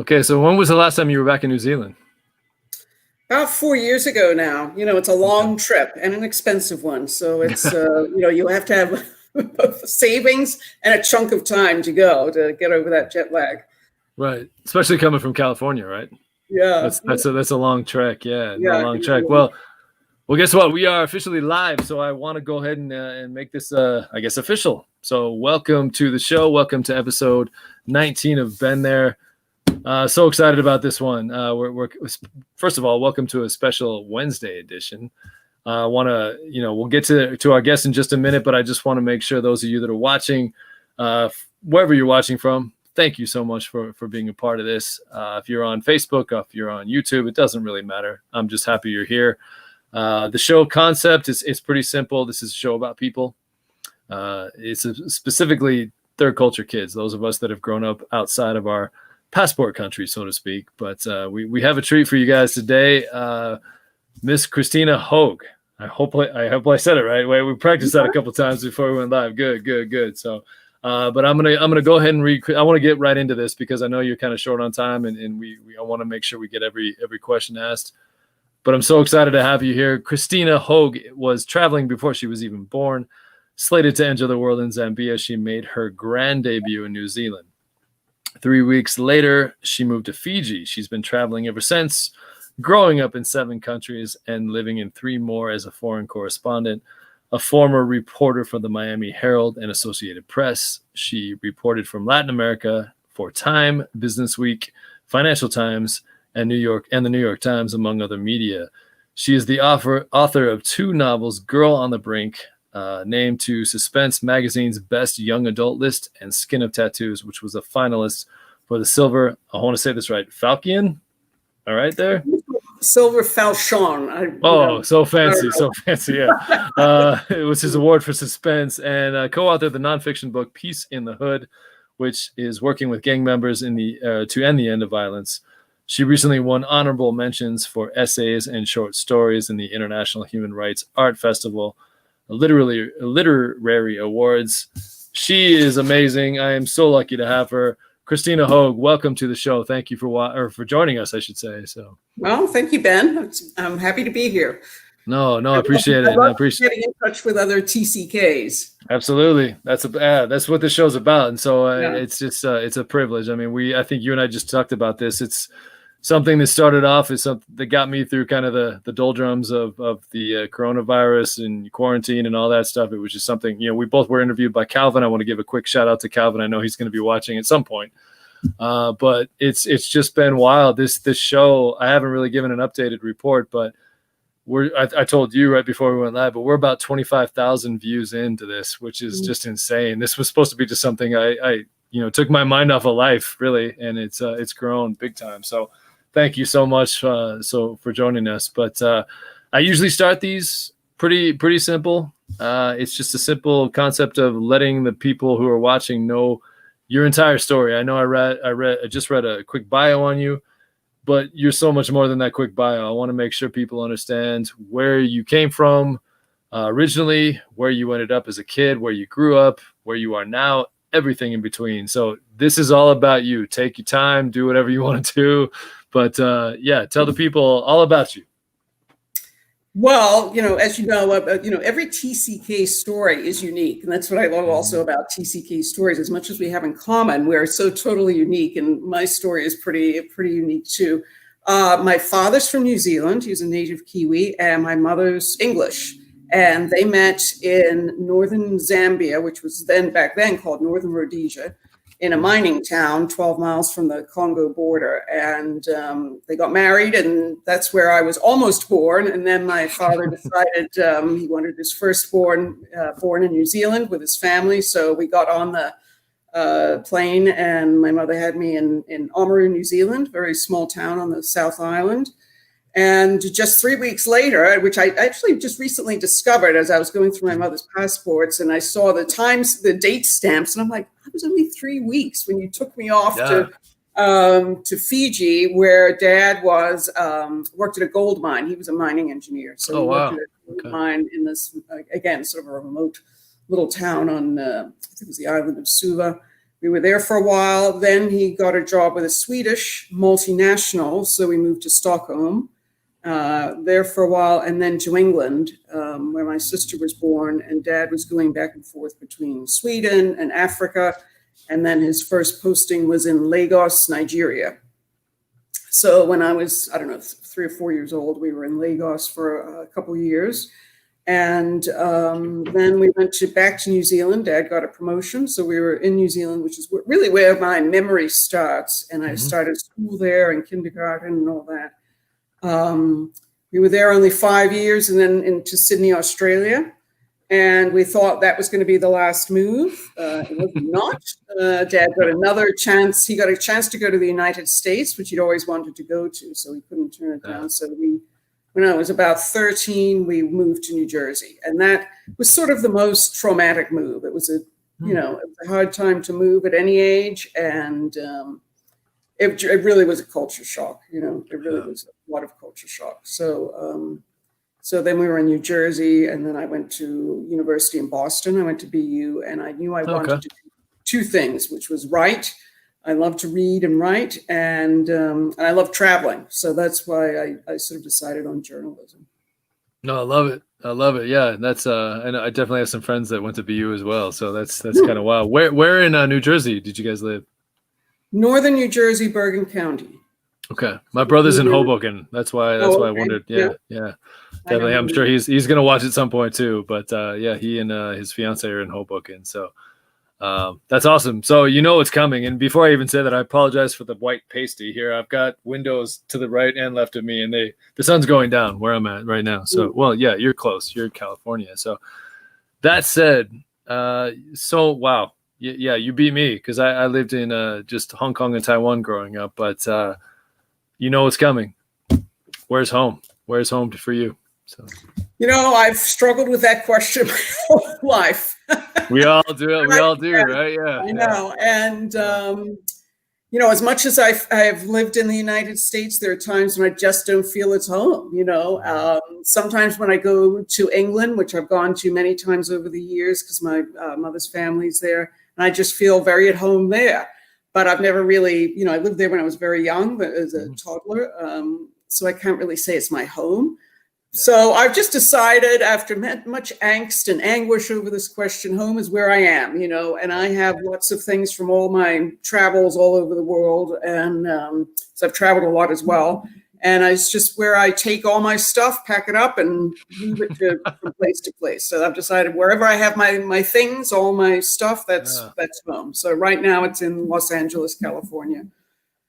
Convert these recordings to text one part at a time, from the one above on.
Okay, so when was the last time you were back in New Zealand? About 4 years ago now. It's a long trip and an expensive one. So it's, you have to have both savings and a chunk of time to go to get over that jet lag. Right. Especially coming from California, right? Yeah. That's a long trek. Yeah, Yeah. a long trek. Well, guess what? We are officially live. So I want to go ahead and make this, I guess, official. So welcome to the show. Welcome to episode 19 of BenThere. So excited about this one. We're first of all, welcome to a special Wednesday edition. We'll get to our guests in just a minute, but I just want to make sure those of you that are watching, wherever you're watching from, thank you so much for being a part of this. If you're on Facebook, if you're on YouTube, it doesn't really matter. I'm just happy you're here. The show concept is pretty simple. This is a show about people. It's specifically third culture kids, those of us that have grown up outside of our passport country, so to speak. But we have a treat for you guys today. Miss Christina Hoag. I hope I said it right. We practiced that a couple times before we went live. Good. So, but I'm gonna go ahead and read. I want to get right into this because I know you're kind of short on time, and I want to make sure we get every question asked. But I'm so excited to have you here. Christina Hoag was traveling before she was even born. Slated to enter the world in Zambia, she made her grand debut in New Zealand. 3 weeks later, she moved to Fiji. She's been traveling ever since, growing up in 7 countries and living in 3 more as a foreign correspondent, a former reporter for the Miami Herald and Associated Press. She reported from Latin America for Time, Business Week, Financial Times, and the New York Times, among other media. She is the author of 2 novels, Girl on the Brink, named to Suspense magazine's Best Young Adult list, and Skin of Tattoos, which was a finalist for the Silver, I want to say this right, Falchion? All right there? Silver Falchion. So fancy, yeah. It was his award for Suspense, and co-authored the nonfiction book Peace in the Hood, which is working with gang members to end the end of violence. She recently won honorable mentions for essays and short stories in the International Human Rights Art Festival, literary awards. She is amazing. I am so lucky to have her. Christina Hoag, welcome to the show. Thank you for joining us, I should say. So, well, thank you, Ben. I'm happy to be here. No, I appreciate it. I appreciate getting in touch with other TCKs. Absolutely, that's what this show's about, and so it's just it's a privilege. I mean, I think you and I just talked about this. It's something that started off as something that got me through kind of the doldrums of the coronavirus and quarantine and all that stuff. It was just something, we both were interviewed by Calvin. I want to give a quick shout out to Calvin. I know he's going to be watching at some point. But it's just been wild. This show, I haven't really given an updated report, but I told you right before we went live, but we're about 25,000 views into this, which is just insane. This was supposed to be just something I took my mind off of life, really, and it's grown big time. So thank you so much for joining us. But I usually start these pretty simple. It's just a simple concept of letting the people who are watching know your entire story. I know I just read a quick bio on you, but you're so much more than that quick bio. I want to make sure people understand where you came from originally, where you ended up as a kid, where you grew up, where you are now, everything in between. So this is all about you. Take your time, do whatever you want to do. But tell the people all about you. Well, as you know, every TCK story is unique. And that's what I love also about TCK stories. As much as we have in common, we're so totally unique. And my story is pretty unique too. My father's from New Zealand. He's a native Kiwi, and my mother's English. And they met in northern Zambia, which was back then called Northern Rhodesia, in a mining town 12 miles from the Congo border. And they got married, and that's where I was almost born. And then my father decided he wanted his firstborn born in New Zealand with his family. So we got on the plane, and my mother had me in Oamaru, New Zealand, very small town on the South Island. And just 3 weeks later, which I actually just recently discovered as I was going through my mother's passports, and I saw the date stamps, and I'm like, it was only 3 weeks when you took me off to Fiji, where Dad was worked at a gold mine. He was a mining engineer, so he worked at a gold mine in this again sort of a remote little town on I think it was the island of Suva. we were there for a while. Then he got a job with a Swedish multinational, so we moved to Stockholm. There for a while, and then to England, where my sister was born, and Dad was going back and forth between Sweden and Africa. And then his first posting was in Lagos, Nigeria. So when I was, I don't know, 3 or 4 years old, we were in Lagos for a couple of years. And then we went back to New Zealand. Dad got a promotion. So we were in New Zealand, which is really where my memory starts. And I started school there and kindergarten and all that. We were there only 5 years, and then into Sydney, Australia. And we thought that was going to be the last move. It was not. Dad got another chance. He got a chance to go to the United States, which he'd always wanted to go to, so he couldn't turn it down. So when I was about 13, we moved to New Jersey. And that was sort of the most traumatic move. It was it was a hard time to move at any age. And it really was a culture shock. It really was a lot of culture shock. So then we were in New Jersey, and then I went to university in Boston. I went to BU, and I knew I wanted to do 2 things, which was write. I love to read and write, and I love traveling. So that's why I sort of decided on journalism. No, I love it. I love it. Yeah, that's and I definitely have some friends that went to BU as well. So that's kind of wild. Where in New Jersey did you guys live? Northern New Jersey, Bergen County. Okay, my brother's in Hoboken. That's why I wondered. Yeah. Definitely, I'm sure he's gonna watch at some point too. But yeah, he and his fiance are in Hoboken. So that's awesome. So it's coming. And before I even say that, I apologize for the white pasty here. I've got windows to the right and left of me, and the sun's going down where I'm at right now. So well, yeah, you're close. You're in California. So that said, so wow. Yeah, you beat me because I lived in just Hong Kong and Taiwan growing up, but it's coming. Where's home? Where's home for you? So I've struggled with that question my whole life. We all do it. We all do, right? Yeah. I know. And as much as I've lived in the United States, there are times when I just don't feel it's home. Sometimes when I go to England, which I've gone to many times over the years because my mother's family's there, and I just feel very at home there. But I've never really, I lived there when I was very young, but as a toddler. So I can't really say it's my home. So I've just decided after much angst and anguish over this question, home is where I am, and I have lots of things from all my travels all over the world. And so I've traveled a lot as well. And it's just where I take all my stuff, pack it up, and move it from place to place. So I've decided wherever I have my things, all my stuff, that's home. So right now it's in Los Angeles, California.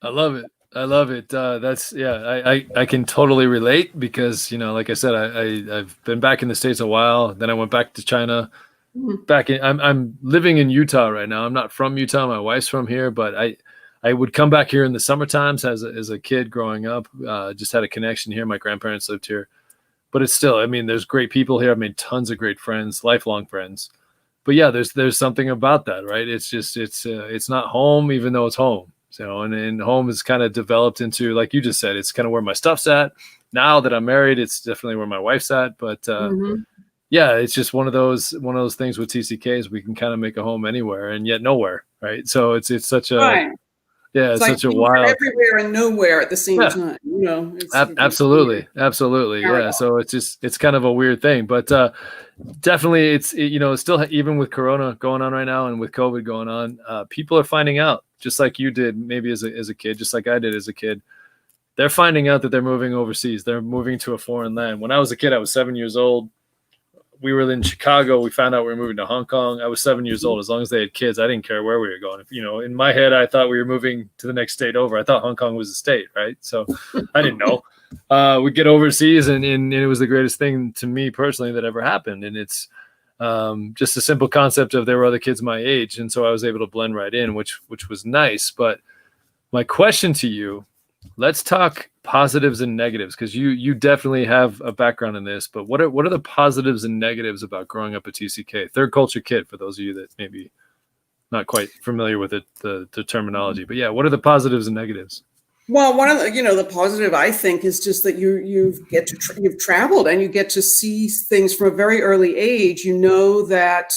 I love it. I love it. I can totally relate because, like I said, I've been back in the States a while. Then I went back to China. I'm living in Utah right now. I'm not from Utah. My wife's from here, but I would come back here in the summer times as a kid growing up. Just had a connection here. My grandparents lived here, but it's still, there's great people here. I've made tons of great friends, lifelong friends. But yeah, there's something about that, right? It's just, it's not home, even though it's home. So, and home is kind of developed into, like you just said, it's kind of where my stuff's at. Now that I'm married, it's definitely where my wife's at. But yeah, it's just one of those things with TCKs. We can kind of make a home anywhere and yet nowhere, right? So it's such a it's like such a wild everywhere and nowhere at the same time. Absolutely. Yeah. So it's kind of a weird thing, but definitely it's still, even with Corona going on right now and with COVID going on, people are finding out. Just like you did maybe as a kid, just like I did as a kid, they're finding out that they're moving overseas. They're moving to a foreign land. When I was a kid, I was 7 years old. We were in Chicago. We found out we were moving to Hong Kong. I was 7 years old. As long as they had kids, I didn't care where we were going. In my head, I thought we were moving to the next state over. I thought Hong Kong was a state, right? So I didn't know. We'd get overseas, and it was the greatest thing to me personally that ever happened. And it's just a simple concept of there were other kids my age. And so I was able to blend right in, which was nice. But my question to you, let's talk positives and negatives, because you definitely have a background in this, but what are the positives and negatives about growing up a TCK, third culture kid, for those of you that maybe not quite familiar with it, the terminology, but yeah, what are the positives and negatives? Well, one of the, the positive I think is just that you've traveled and you get to see things from a very early age. You know that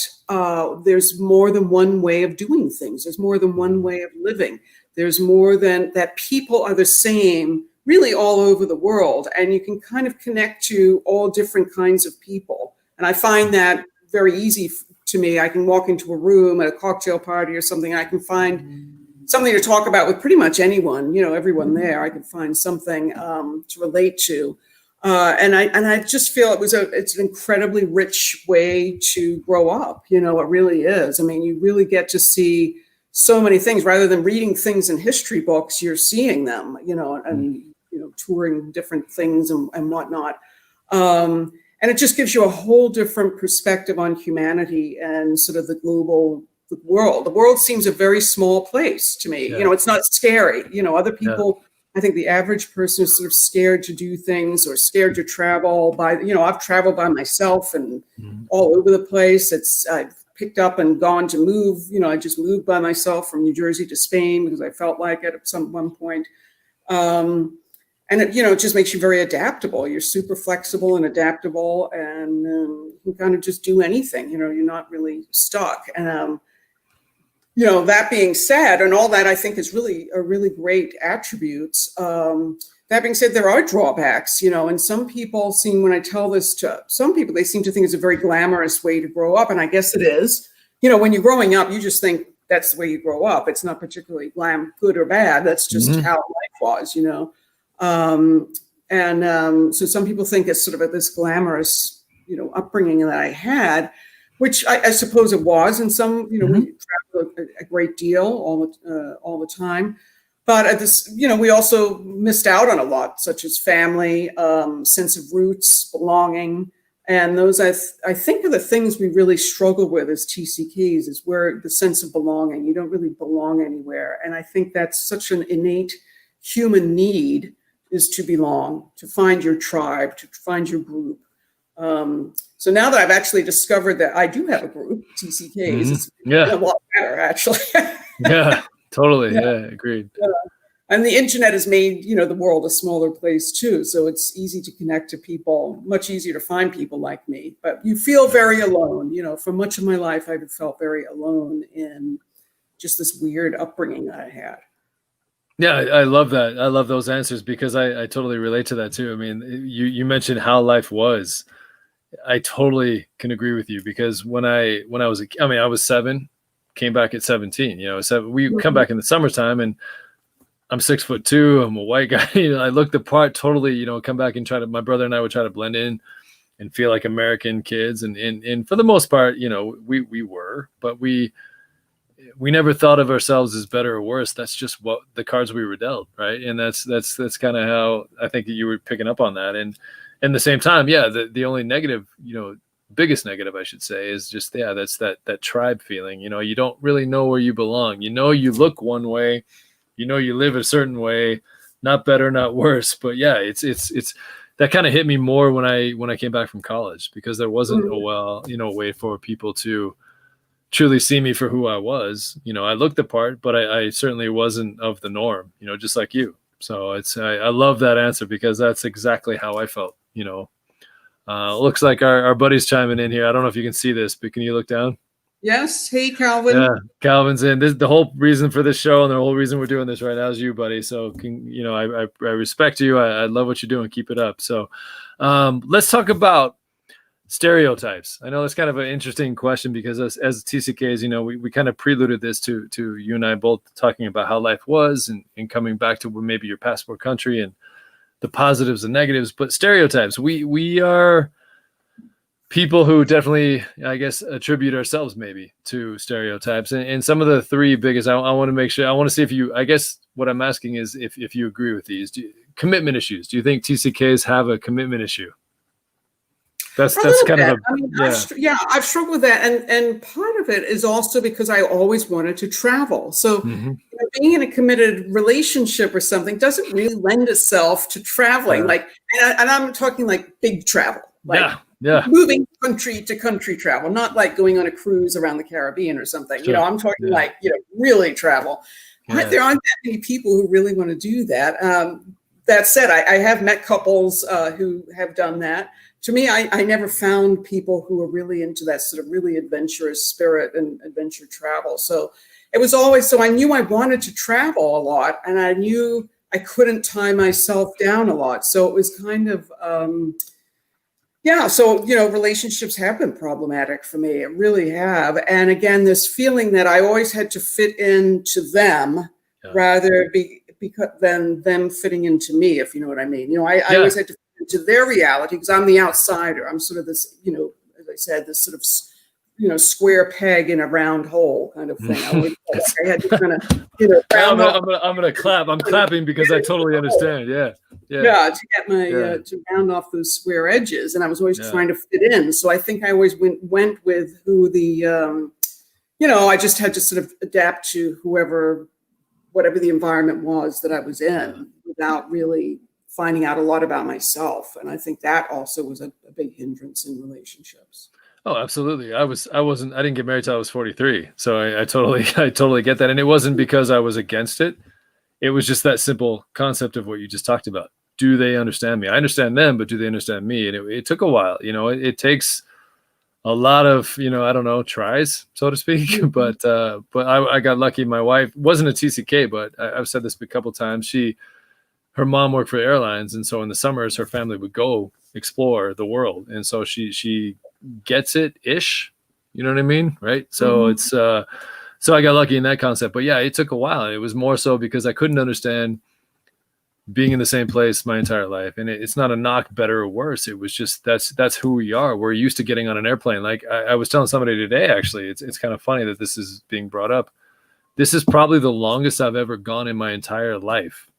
there's more than one way of doing things. There's more than one way of living. There's more than that. People are the same really all over the world, and you can kind of connect to all different kinds of people. And I find that very easy to me. I can walk into a room at a cocktail party or something. I can find something to talk about with pretty much anyone, everyone there. I could find something to relate to. And I just feel it's an incredibly rich way to grow up. It really is. I mean, you really get to see so many things rather than reading things in history books. You're seeing them, and touring different things and whatnot. And it just gives you a whole different perspective on humanity and sort of the world. The world seems a very small place to me. Yeah. It's not scary. Other people, I think the average person is sort of scared to do things or scared to travel I've traveled by myself and all over the place. I've picked up and gone to move. I just moved by myself from New Jersey to Spain because I felt like it at one point. And it just makes you very adaptable. You're super flexible and adaptable, and you can kind of just do anything. You're not really stuck. And that being said, and all that I think is really great attributes. That being said, there are drawbacks, and some people when I tell this to some people, they seem to think it's a very glamorous way to grow up. And I guess it is. When you're growing up, you just think that's the way you grow up. It's not particularly good or bad. That's just how life was, So some people think it's sort of this glamorous, upbringing that I had, which I suppose it was. And some, we travel a great deal all the time. But at this, we also missed out on a lot, such as family, sense of roots, belonging. And those, I think, are the things we really struggle with as TCKs, is where the sense of belonging. You don't really belong anywhere. And I think that's such an innate human need, is to belong, to find your tribe, to find your group. So now that I've actually discovered that I do have a group, TCKs, it's a lot better, actually. Yeah, totally. Yeah, agreed. And the internet has made, the world a smaller place too. So it's easy to connect to people, much easier to find people like me. But you feel very alone. For much of my life, I've felt very alone in just this weird upbringing that I had. Yeah, I love that. I love those answers because I totally relate to that too. I mean, you mentioned how life was. I totally can agree with you because when I was 7, came back at 17. We come back in the summertime and I'm 6'2". I'm a white guy. I look the part totally. Come back and my brother and I would try to blend in and feel like American kids, and for the most part, we were, but we never thought of ourselves as better or worse. That's just what the cards we were dealt, right? And that's kind of how I think you were picking up on that. And at the same time, the only negative, biggest negative I should say, is just that's that tribe feeling. You don't really know where you belong. You look one way, you live a certain way, not better, not worse. But it's that kind of hit me more when I came back from college, because there wasn't a way for people to truly see me for who I was. I looked the part, but I certainly wasn't of the norm, just like you. So I love that answer because that's exactly how I felt. Looks like our buddy's chiming in here. I don't know if you can see this, but can you look down? Yes. Hey, Calvin. Yeah, Calvin's in. The whole reason for this show and the whole reason we're doing this right now is you, buddy. So I respect you. I love what you're doing. Keep it up. So let's talk about stereotypes. I know that's kind of an interesting question because as TCKs, we kind of preluded this to you and I both talking about how life was and coming back to maybe your passport country and the positives and negatives. But stereotypes, we are people who definitely, I guess, attribute ourselves maybe to stereotypes. And some of the three biggest, I want to make sure, I want to see if you, I guess what I'm asking is if you agree with these. Commitment issues. Do you think TCKs have a commitment issue? That's kind of I've struggled with that, and part of it is also because I always wanted to travel. So being in a committed relationship or something doesn't really lend itself to traveling. And I'm talking like big travel, moving country to country travel, not like going on a cruise around the Caribbean or something. Sure. I'm talking really travel. Yeah. There aren't that many people who really want to do that. That said, I have met couples who have done that. To me, I never found people who were really into that sort of really adventurous spirit and adventure travel. So it was always, so I knew I wanted to travel a lot, and I knew I couldn't tie myself down a lot. So it was kind of, so, relationships have been problematic for me. It really have. And again, this feeling that I always had to fit into them rather than them fitting into me, if you know what I mean. I always had to fit into their reality because I'm the outsider. I'm sort of this, as I said, this sort of, square peg in a round hole kind of thing. I had to kind of, I'm gonna clap. I'm clapping because I totally understand. Yeah. To get my to round off those square edges, and I was always trying to fit in. So I think I always went with who the I just had to sort of adapt to whatever the environment was that I was in, without really finding out a lot about myself. And I think that also was a big hindrance in relationships. Oh, absolutely. I didn't get married till I was 43. So I totally get that. And it wasn't because I was against it. It was just that simple concept of what you just talked about. Do they understand me? I understand them, but do they understand me? And it took a while. It takes a lot of, I don't know, tries, so to speak. But I got lucky. My wife wasn't a TCK, but I've said this a couple of times. Her mom worked for airlines, and so in the summers, her family would go explore the world, and so she gets it ish. You know what I mean, right? So it's so I got lucky in that concept. But yeah, it took a while. It was more so because I couldn't understand being in the same place my entire life. And it's not a knock, better or worse. It was just that's who we are. We're used to getting on an airplane. Like I was telling somebody today, actually, it's kind of funny that this is being brought up. This is probably the longest I've ever gone in my entire life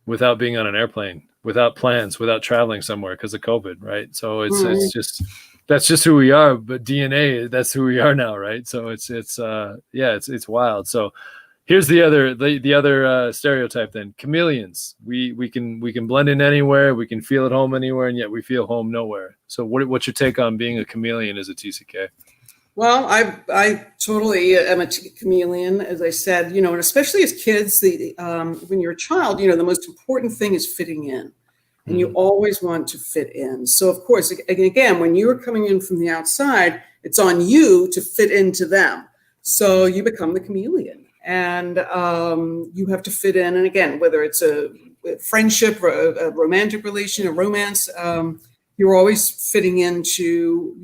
without being on an airplane, without plans, without traveling somewhere because of COVID, right? So it's just, that's just who we are. But DNA, that's who we are now, right? So it's wild. So here's the other stereotype then. Chameleons. We can blend in anywhere, we can feel at home anywhere, and yet we feel home nowhere. So what's your take on being a chameleon as a TCK? Well, I totally am a chameleon, as I said, and especially as kids, when you're a child, the most important thing is fitting in, and you always want to fit in. So of course, again, when you're coming in from the outside, it's on you to fit into them. So you become the chameleon, and you have to fit in. And again, whether it's a friendship, a romantic relation, a romance, you're always fitting into,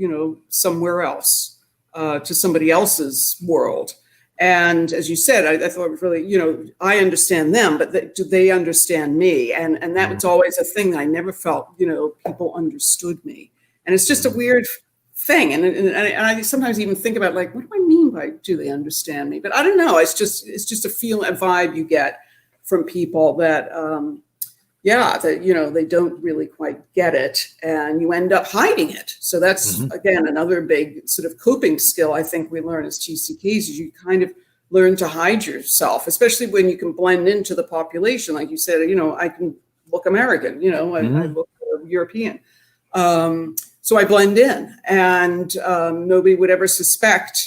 somewhere else. To somebody else's world. And as you said, I thought it was really, I understand them, but do they understand me? And that was always a thing that I never felt, people understood me. And it's just a weird thing. And I sometimes even think about what do I mean by do they understand me? But I don't know. It's just a vibe you get from people that, that, they don't really quite get it, and you end up hiding it. So that's, again, another big sort of coping skill I think we learn as TCKs is you kind of learn to hide yourself, especially when you can blend into the population. Like you said, I can look American, I look European. So I blend in, and nobody would ever suspect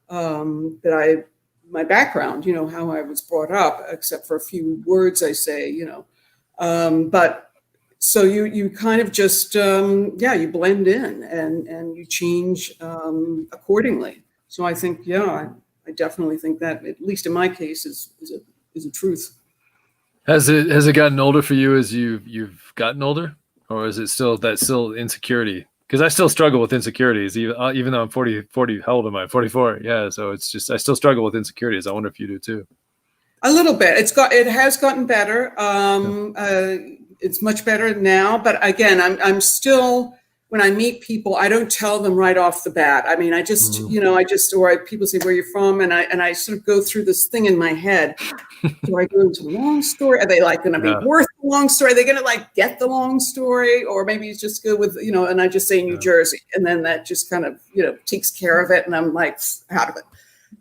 that my background, how I was brought up, except for a few words I say, but so you kind of just, you blend in and you change accordingly. So I think, I definitely think that, at least in my case, is a truth. Has it gotten older for you as you've gotten older, or is it still insecurity? Because I still struggle with insecurities, even though I'm 40. How old am I? 44. Yeah. So it's just, I still struggle with insecurities. I wonder if you do too. A little bit. It has gotten better. It's much better now. But again, I'm still, when I meet people, I don't tell them right off the bat. I mean, I just, or people say, where you're from? And I sort of go through this thing in my head. Do I go into a long story? Are they going to be worth the long story? Are they going to get the long story? Or maybe it's just go with, and I just say New Jersey. And then that just kind of, takes care of it. And I'm out of it.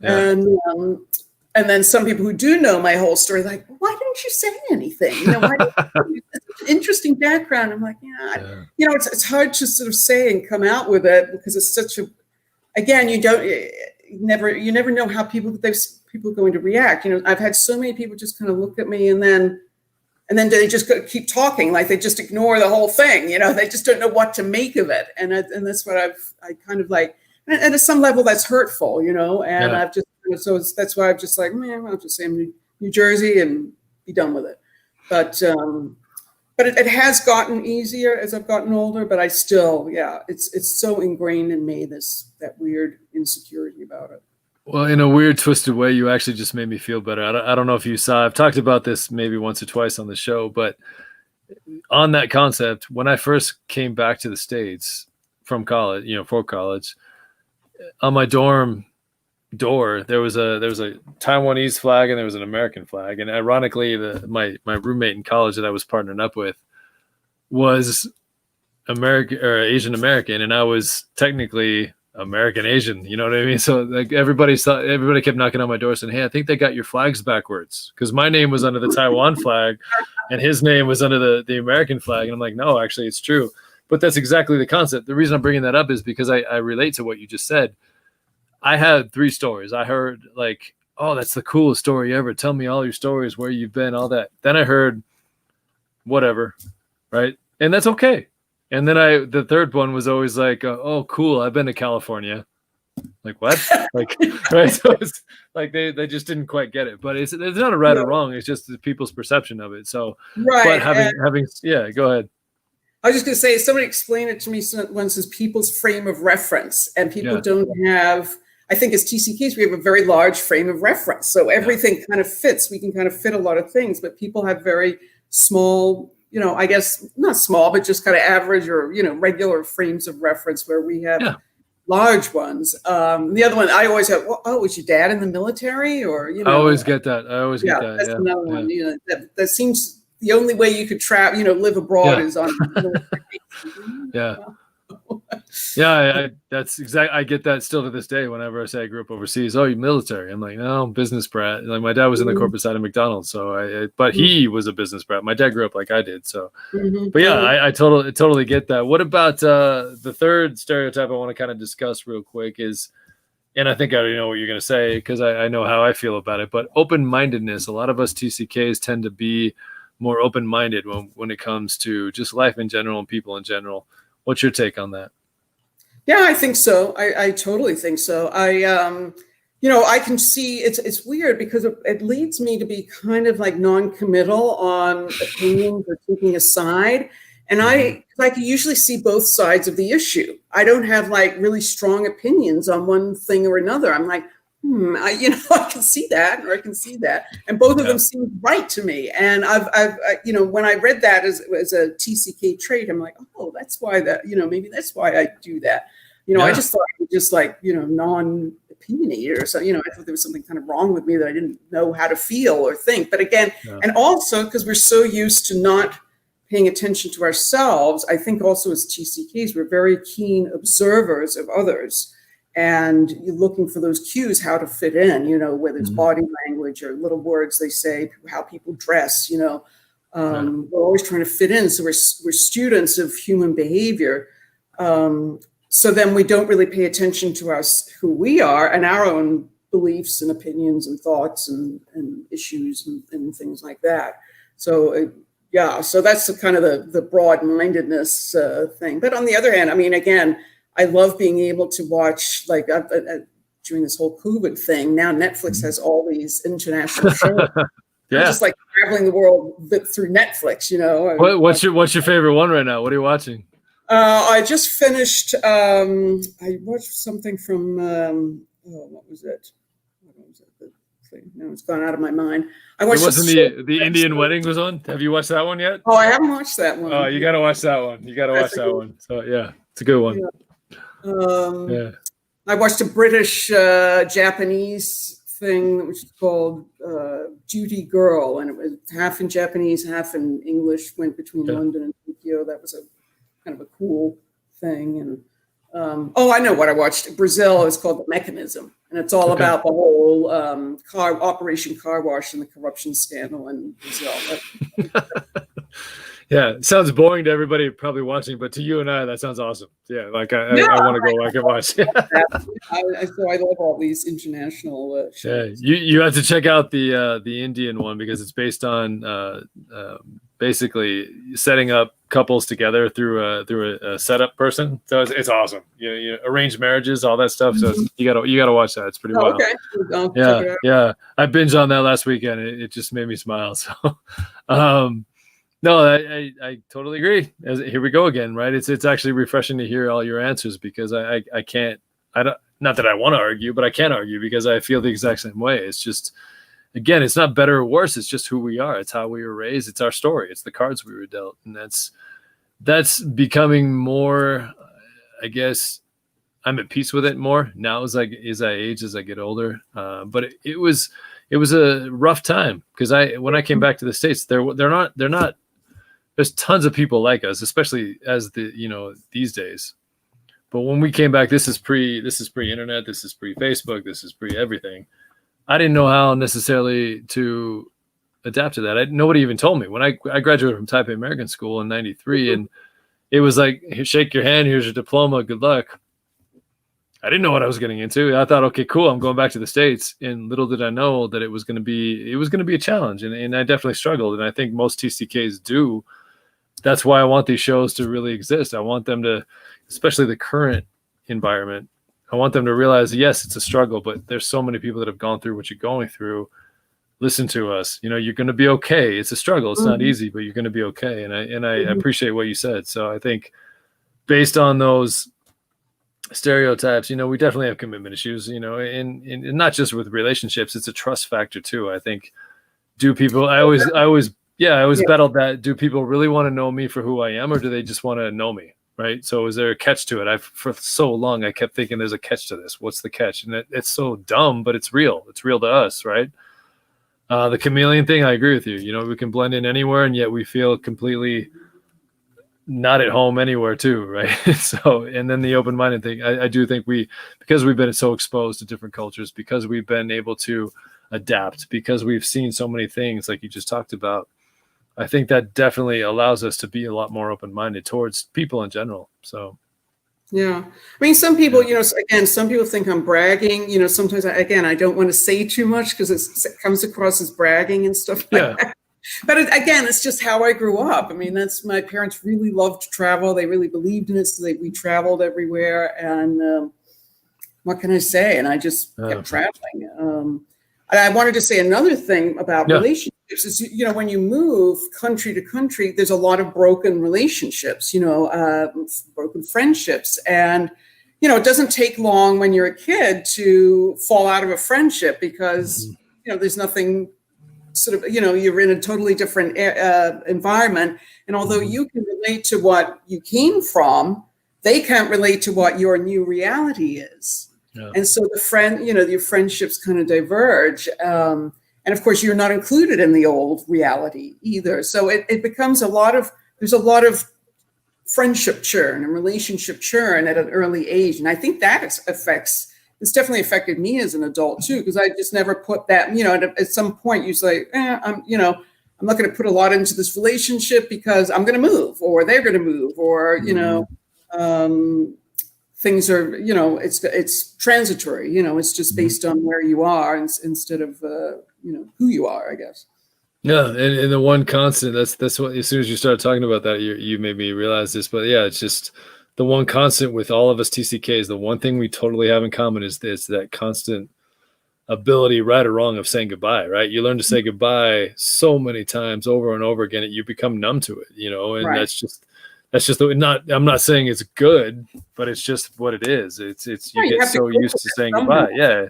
Yeah. And then some people who do know my whole story, why didn't you say anything? Why didn't you, it's an interesting background. I'm it's hard to sort of say and come out with it because it's such a, again, you never know how people people going to react? I've had so many people just kind of look at me and then they just keep talking, like they just ignore the whole thing. They just don't know what to make of it. And that's what I kind of like, and at some level that's hurtful, and I've just, that's why I'm just like, man, I'll just say I'm New Jersey and be done with it. But it has gotten easier as I've gotten older, but I still, it's so ingrained in me, that weird insecurity about it. Well, in a weird, twisted way, you actually just made me feel better. I don't know if you saw, I've talked about this maybe once or twice on the show, but on that concept, when I first came back to the States from college, for college, on my dorm door, there was a Taiwanese flag and there was an American flag. And ironically, my roommate in college that I was partnering up with was American or Asian American, and I was technically American Asian, you know what I mean? So like everybody kept knocking on my door saying, hey, I think they got your flags backwards, because my name was under the Taiwan flag and his name was under the American flag. And I'm like, no, actually it's true. But that's exactly the concept. The reason I'm bringing that up is because I relate to what you just said. I had 3 stories. I heard like, oh, that's the coolest story ever. Tell me all your stories, where you've been, all that. Then I heard whatever, right? And that's okay. And then the third one was always like, oh, cool, I've been to California. Like, what? Like, right? So it's like they just didn't quite get it. But it's not a right or wrong. It's just the people's perception of it. So, right. But having go ahead. I was just going to say, somebody explained it to me once as people's frame of reference, and people don't have. I think as TCKs, we have a very large frame of reference. So everything kind of fits. We can kind of fit a lot of things, but people have very small, I guess not small, but just kind of average or, regular frames of reference, where we have large ones. The other one I always have, was your dad in the military? Or, I always get that. Get that. That's another one. That seems the only way you could travel, live abroad is on military. That's exactly. I get that still to this day. Whenever I say I grew up overseas, oh, you're military. I'm like, no, business brat. Like my dad was in the corporate side of McDonald's, so but he was a business brat. My dad grew up like I did, so. But I totally get that. What about the third stereotype I want to kind of discuss real quick is, and I think I already know what you're going to say because I know how I feel about it. But open-mindedness. A lot of us TCKs tend to be more open-minded when it comes to just life in general and people in general. What's your take on that? Yeah, I think so. I totally think so. I can see it's weird because it leads me to be kind of like non-committal on opinions or taking a side. And I can usually see both sides of the issue. I don't have like really strong opinions on one thing or another. I'm like, I can see that, or I can see that. And both of them seem right to me. And I've when I read that as a TCK trait, I'm like, oh, that's why maybe that's why I do that. I just thought it was just like, non-opinionated or so, I thought there was something kind of wrong with me that I didn't know how to feel or think. But again, and also because we're so used to not paying attention to ourselves, I think also as TCKs, we're very keen observers of others. And you're looking for those cues, how to fit in, whether it's body language or little words they say, how people dress, we're always trying to fit in. So we're students of human behavior. So then we don't really pay attention to who we are and our own beliefs and opinions and thoughts and issues and things like that. So, so that's the kind of the broad-mindedness thing. But on the other hand, I mean, again, I love being able to watch, like during this whole COVID thing, now Netflix has all these international shows. I'm just like traveling the world through Netflix, What's your favorite one right now? What are you watching? I just finished, I watched something from, what was it? No, it's gone out of my mind. I watched the Indian wedding was on? Have you watched that one yet? Oh, I haven't watched that one. Oh, you got to watch that one. So it's a good one. I watched a British Japanese thing which is called Duty Girl, and it was half in Japanese, half in English. Went between London and Tokyo. That was a kind of a cool thing. And I know what I watched. Brazil is called The Mechanism, and it's all about the whole Operation Car Wash and the corruption scandal in Brazil. Yeah, it sounds boring to everybody probably watching, but to you and I, that sounds awesome. Yeah, like I Yeah, want to go back and watch. so I love all these international Yeah, shows. you have to check out the Indian one because it's based on basically setting up couples together through a setup person. So it's awesome. You arrange marriages, all that stuff. So you gotta watch that. It's pretty wild. Okay. I'll check Yeah, it out. yeah. I binged on that last weekend. It just made me smile. So, no, I totally agree. Here we go again, right? It's actually refreshing to hear all your answers because I can't. I don't. Not that I want to argue, but I can't argue because I feel the exact same way. It's just, again, it's not better or worse. It's just who we are. It's how we were raised. It's our story. It's the cards we were dealt, and that's becoming more. I guess I'm at peace with it more now as I age, as I get older. But it was a rough time because when I came back to the States, they're not. There's tons of people like us, especially as these days. But when we came back, this is pre-internet, this is pre-Facebook, this is pre-everything. I didn't know how necessarily to adapt to that. Nobody even told me. When I graduated from Taipei American School in '93, and it was like, shake your hand, here's your diploma, good luck. I didn't know what I was getting into. I thought, okay, cool, I'm going back to the States. And little did I know that it was going to be a challenge. And I definitely struggled. And I think most TCKs do. That's why I want these shows to really exist. I want them to, especially the current environment, I want them to realize, yes, it's a struggle, but there's so many people that have gone through what you're going through. Listen to us. You're going to be okay. It's a struggle. It's not easy, but you're going to be okay. And I appreciate what you said. So I think based on those stereotypes, we definitely have commitment issues, and not just with relationships. It's a trust factor too. I think, I always battled that. Do people really want to know me for who I am, or do they just want to know me? Right. So is there a catch to it? For so long, I kept thinking there's a catch to this. What's the catch? And it's so dumb, but it's real. It's real to us. Right. The chameleon thing, I agree with you. We can blend in anywhere, and yet we feel completely not at home anywhere too. Right. So, and then the open-minded thing, I do think because we've been so exposed to different cultures, because we've been able to adapt, because we've seen so many things like you just talked about, I think that definitely allows us to be a lot more open-minded towards people in general. So, yeah. I mean, some people, again, some people think I'm bragging, sometimes I don't want to say too much because it comes across as bragging and stuff like that. But again, it's just how I grew up. I mean, my parents really loved to travel. They really believed in it. So we traveled everywhere. And what can I say? And I just kept traveling. And I wanted to say another thing about relationships is, when you move country to country, there's a lot of broken relationships, broken friendships. And, it doesn't take long when you're a kid to fall out of a friendship because, there's nothing sort of, you're in a totally different environment. And although you can relate to what you came from, they can't relate to what your new reality is. Yeah. And so your friendships kind of diverge. And of course, you're not included in the old reality either. So it becomes there's a lot of friendship churn and relationship churn at an early age. And I think that it's definitely affected me as an adult too, because I just never put that, at some point you say, I'm not going to put a lot into this relationship because I'm going to move, or they're going to move, or, things are, it's transitory, it's just based on where you are instead of, who you are, I guess. Yeah. And the one constant, that's what, as soon as you started talking about that, you made me realize this, but yeah, it's just the one constant with all of us TCKs. The one thing we totally have in common is that constant ability, right or wrong, of saying goodbye, right? You learn to say goodbye so many times over and over again, you become numb to it, and right. That's just I'm not saying it's good, but it's just what it is. You get so used to saying goodbye. Yeah.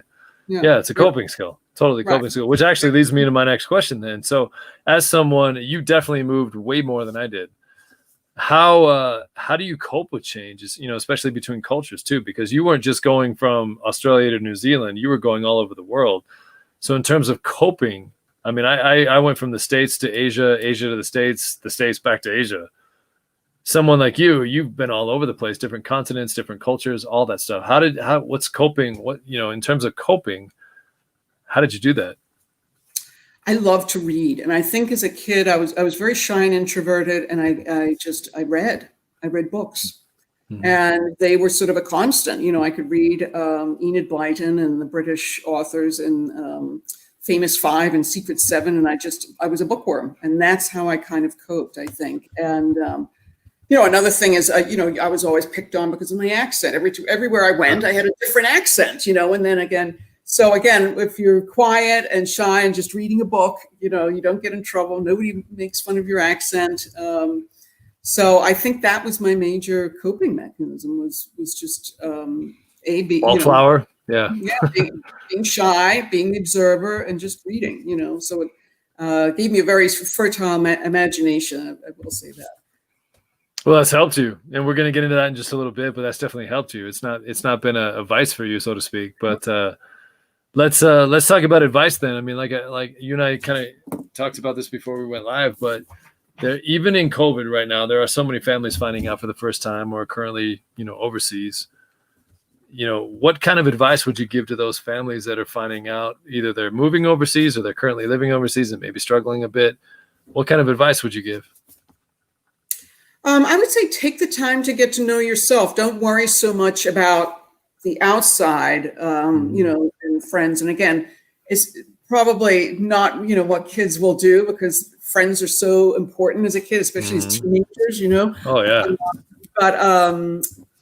It's a coping skill. Totally coping skill, which actually leads me to my next question then. So as someone, you definitely moved way more than I did. How do you cope with changes, especially between cultures too? Because you weren't just going from Australia to New Zealand, you were going all over the world. So in terms of coping, I mean, I went from the States to Asia, Asia to the States back to Asia. Someone like you've been all over the place, different continents, different cultures, all that stuff. What's coping? In terms of coping, how did you do that? I love to read. And I think as a kid, I was very shy and introverted, and I read books. Mhm. And they were sort of a constant. I could read Enid Blyton and the British authors and Famous Five and Secret Seven. And I was a bookworm. And that's how I kind of coped, I think. And, another thing is, I was always picked on because of my accent. Everywhere I went, I had a different accent, and then again, if you're quiet and shy and just reading a book, you don't get in trouble. Nobody makes fun of your accent. So I think that was my major coping mechanism was just Wallflower. Yeah. being shy, being the observer, and just reading. So it gave me a very fertile imagination. I will say that. Well, that's helped you, and we're going to get into that in just a little bit. But that's definitely helped you. It's not been a vice for you, so to speak. But let's talk about advice then. I mean, like you and I kind of talked about this before we went live, but even in COVID right now, there are so many families finding out for the first time or currently, overseas. What kind of advice would you give to those families that are finding out either they're moving overseas or they're currently living overseas and maybe struggling a bit? What kind of advice would you give? I would say take the time to get to know yourself. Don't worry so much about the outside, and friends. And again, it's probably not, what kids will do, because friends are so important as a kid, especially as teenagers, Oh, yeah. But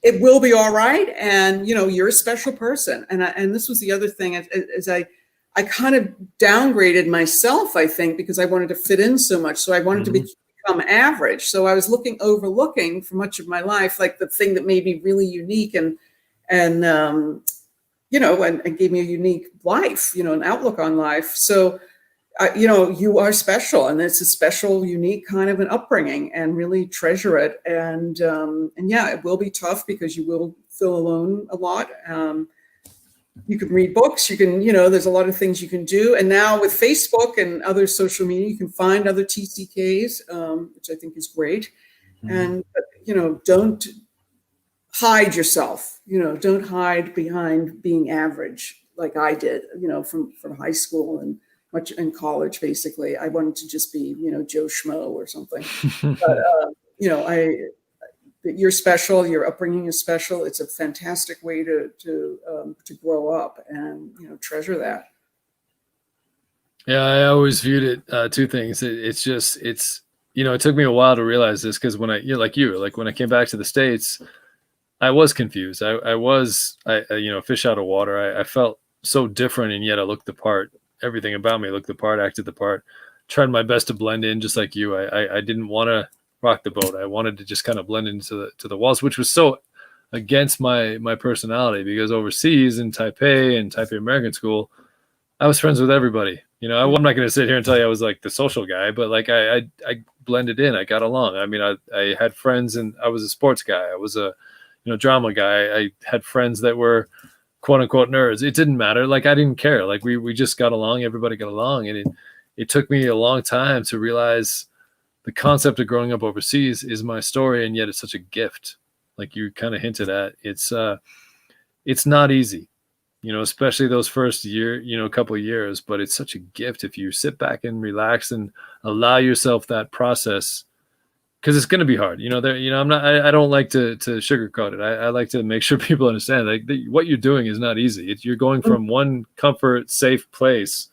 it will be all right. And, you're a special person. And this was the other thing, as I kind of downgraded myself, I think, because I wanted to fit in so much. So I wanted to become average. So I was overlooking for much of my life, like the thing that made me really unique and gave me a unique life, an outlook on life. So, you are special, and it's a special, unique kind of an upbringing, and really treasure it. And yeah, it will be tough because you will feel alone a lot. You can read books, you can, there's a lot of things you can do. And now with Facebook and other social media, you can find other TCKs, which I think is great. And, don't hide yourself, don't hide behind being average like I did, from high school and much in college. Basically, I wanted to just be, Joe Schmo or something. But, you're special. Your upbringing is special. It's a fantastic way to grow up and, treasure that. Yeah, I always viewed it two things. It took me a while to realize this, because when when I came back to the States, I was confused. I was fish out of water. I felt so different, and yet I looked the part. Everything about me looked the part, acted the part. Tried my best to blend in, just like you. I didn't want to rock the boat. I wanted to just kind of blend into the walls, which was so against my personality, because overseas in Taipei American School, I was friends with everybody. I'm not going to sit here and tell you I was like the social guy, but like I blended in. I got along. I mean, I had friends, and I was a sports guy. I was a drama guy. I had friends that were quote unquote nerds. It didn't matter. Like, I didn't care. Like, we just got along. Everybody got along. And it took me a long time to realize the concept of growing up overseas is my story. And yet it's such a gift. Like you kind of hinted at, it's not easy, especially those first year, couple of years, but it's such a gift if you sit back and relax and allow yourself that process. Because it's going to be hard, I don't like to sugarcoat it. I like to make sure people understand what you're doing is not easy. You're going from one comfort, safe place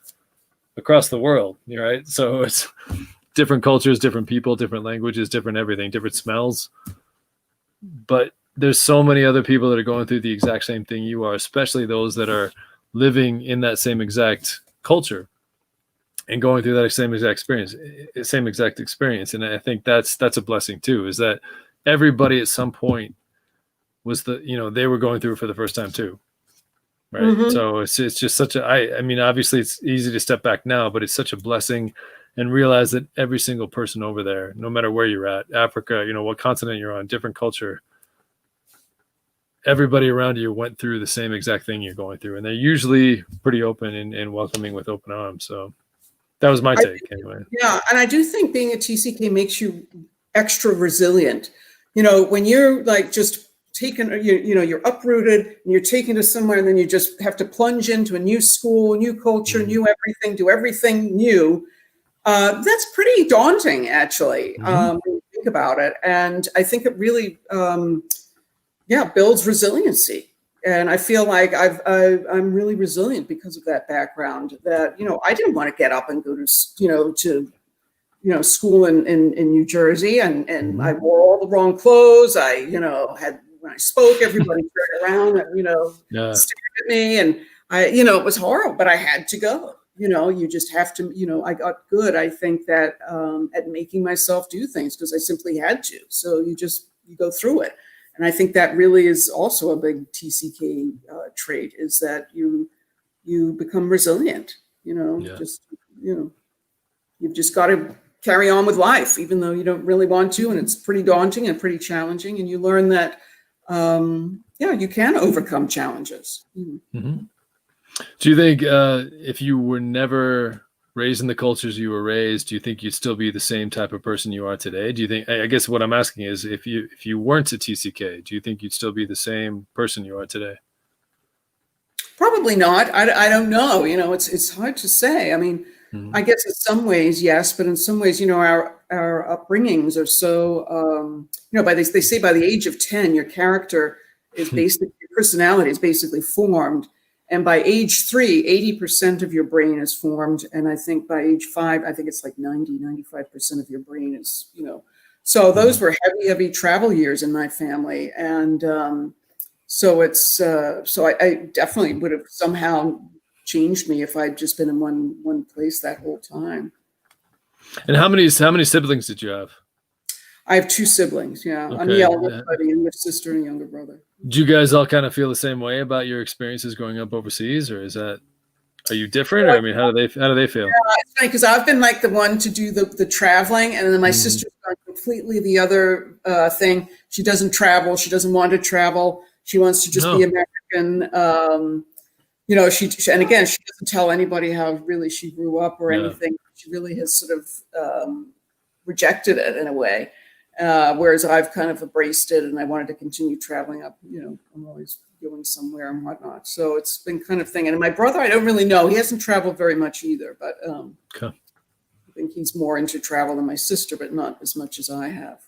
across the world, right? So it's different cultures, different people, different languages, different everything, different smells. But there's so many other people that are going through the exact same thing you are, especially those that are living in that same exact culture and going through that same exact experience. And I think that's a blessing too, is that everybody at some point was they were going through it for the first time too. Right. So it's just such I mean, obviously it's easy to step back now, but it's such a blessing, and realize that every single person over there, no matter where you're at, Africa, what continent you're on, different culture, everybody around you went through the same exact thing you're going through. And they're usually pretty open and welcoming with open arms. So that was my take anyway. Yeah. And I do think being a TCK makes you extra resilient. When you're like just taken, you're uprooted and you're taken to somewhere, and then you just have to plunge into a new school, new culture, new everything, do everything new. That's pretty daunting, actually, when you think about it. And I think it really, builds resiliency. And I feel like I'm really resilient because of that background. That I didn't want to get up and go to school in New Jersey, and I wore all the wrong clothes. I had, when I spoke, everybody turned around and stared at me, and it was horrible. But I had to go. You just have to. I got good. I think that at making myself do things because I simply had to. So you go through it. And I think that really is also a big TCK trait, is that you become resilient. You've just got to carry on with life, even though you don't really want to, and it's pretty daunting and pretty challenging. And you learn that, you can overcome challenges. Mm-hmm. Do you think if you were never raised in the cultures you were raised, do you think you'd still be the same type of person you are today? Do you think, I guess what I'm asking is, if you weren't a TCK, do you think you'd still be the same person you are today? Probably not. I don't know. It's hard to say. I mean, I guess in some ways, yes, but in some ways, our upbringings are so, they say by the age of 10, your character is basically, your personality is basically formed. And by age 3, 80% of your brain is formed. And I think by age 5, I think it's like 95% of your brain is, so those were heavy, heavy travel years in my family. And so I definitely would have somehow changed me if I'd just been in one place that whole time. And how many siblings did you have? I have 2 siblings. Yeah. Okay. I'm the eldest, a younger sister and a younger brother. Do you guys all kind of feel the same way about your experiences growing up overseas, or are you different? Or I mean, how do they feel? Yeah, it's funny because I've been like the one to do the traveling, and then my sister's done completely the other thing. She doesn't travel. She doesn't want to travel. She wants to just be American. She and again, she doesn't tell anybody how really she grew up or anything. She really has sort of rejected it in a way. Whereas I've kind of embraced it, and I wanted to continue traveling up. I'm always going somewhere and whatnot. So it's been kind of thing. And my brother, I don't really know. He hasn't traveled very much either, but I think he's more into travel than my sister, but not as much as I have.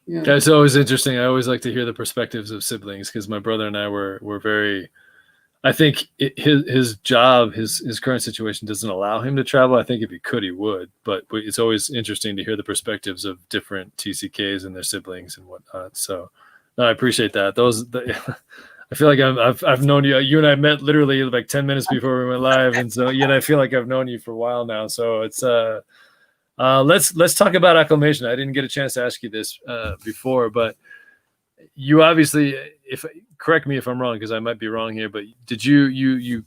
Yeah, it's always interesting. I always like to hear the perspectives of siblings, because my brother and I were very. I think his job, his current situation doesn't allow him to travel. I think if he could, he would. But it's always interesting to hear the perspectives of different TCKs and their siblings and whatnot. So, no, I appreciate that. I feel like I've known you. You and I met literally like 10 minutes before we went live, and so I feel like I've known you for a while now. So it's let's talk about acclamation. I didn't get a chance to ask you this before, but you obviously, correct me if I'm wrong, because I might be wrong here, but did you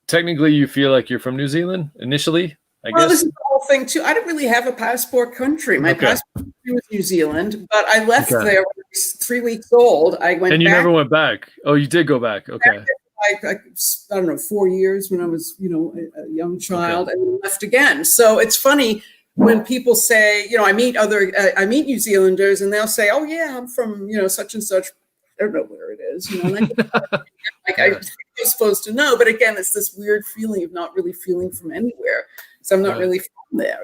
technically you feel like you're from New Zealand initially? I guess this is the whole thing too. I didn't really have a passport country. My passport country was New Zealand, but I left there when I was 3 weeks old. I went, and you never went back. Oh, you did go back. Okay. I don't know, 4 years when I was, a young child, and left again. So it's funny when people say, I meet New Zealanders, and they'll say, "Oh yeah, I'm from, such and such." I don't know where it is, and I think I'm supposed to know, but again, it's this weird feeling of not really feeling from anywhere. So I'm not really from there,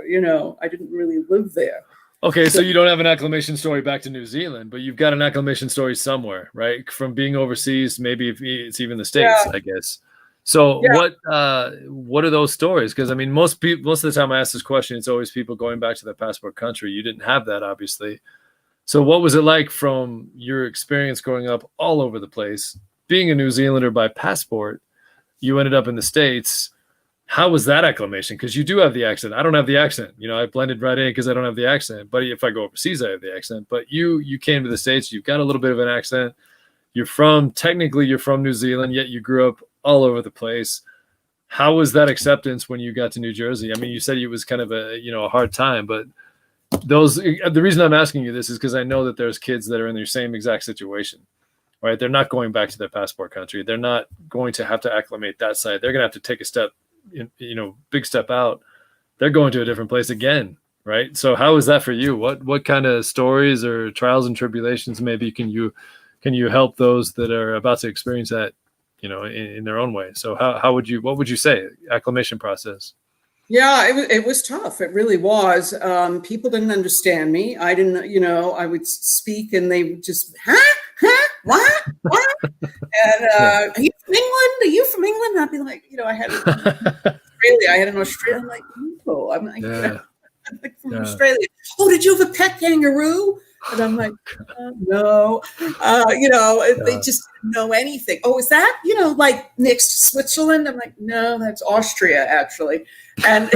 I didn't really live there. Okay, so you don't have an acclamation story back to New Zealand, but you've got an acclamation story somewhere, right? From being overseas, maybe if it's even the States, I guess. So what are those stories? Because I mean, most of the time I ask this question, it's always people going back to their passport country. You didn't have that, obviously. So what was it like from your experience growing up all over the place, being a New Zealander by passport? You ended up in the States. How was that acclamation? Because you do have the accent. I don't have the accent. I blended right in because I don't have the accent. But if I go overseas, I have the accent. But you came to the States. You've got a little bit of an accent. Technically you're from New Zealand, yet you grew up all over the place. How was that acceptance when you got to New Jersey? I mean, you said it was kind of a hard time, but the reason I'm asking you this is because I know that there's kids that are in their same exact situation, right? They're not going back to their passport country. They're not going to have to acclimate that side. They're going to have to take a step, big step out. They're going to a different place again, right? So how is that for you? What kind of stories or trials and tribulations maybe can you can you help those that are about to experience that, in their own way? So what would you say? Acclimation process. Yeah, it was tough. It really was. People didn't understand me. I didn't, I would speak and they would just, what? And are you from England? Are you from England? I'd be like, I had Australia. I had an Australian, I'm like, no, I'm like, I'm like from Australia. Oh, did you have a pet kangaroo? And I'm like, no, they just didn't know anything. Oh, is that, like next to Switzerland? I'm like, no, that's Austria, actually. And,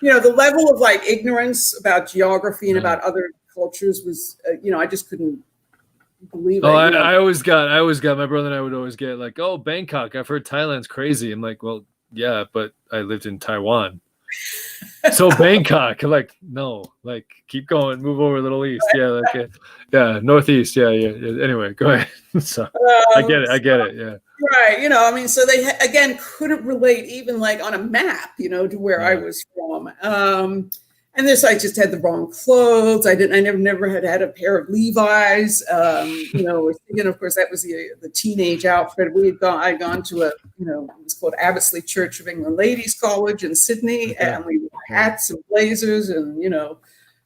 the level of like ignorance about geography and about other cultures was, I just couldn't believe it. Oh, I always got, my brother and I would always get like, oh, Bangkok, I've heard Thailand's crazy. I'm like, well, yeah, but I lived in Taiwan. So Bangkok, like, no, like, keep going, move over a little east. Yeah, like, northeast. Yeah. Anyway, go ahead. So I get it. Yeah. Right. So they again couldn't relate even like on a map, to where I was from. And this, I just had the wrong clothes. I never had a pair of Levi's. Of course, that was the teenage outfit. I'd gone to it was called Abbotsleigh Church of England Ladies College in Sydney, and we wore hats and blazers, and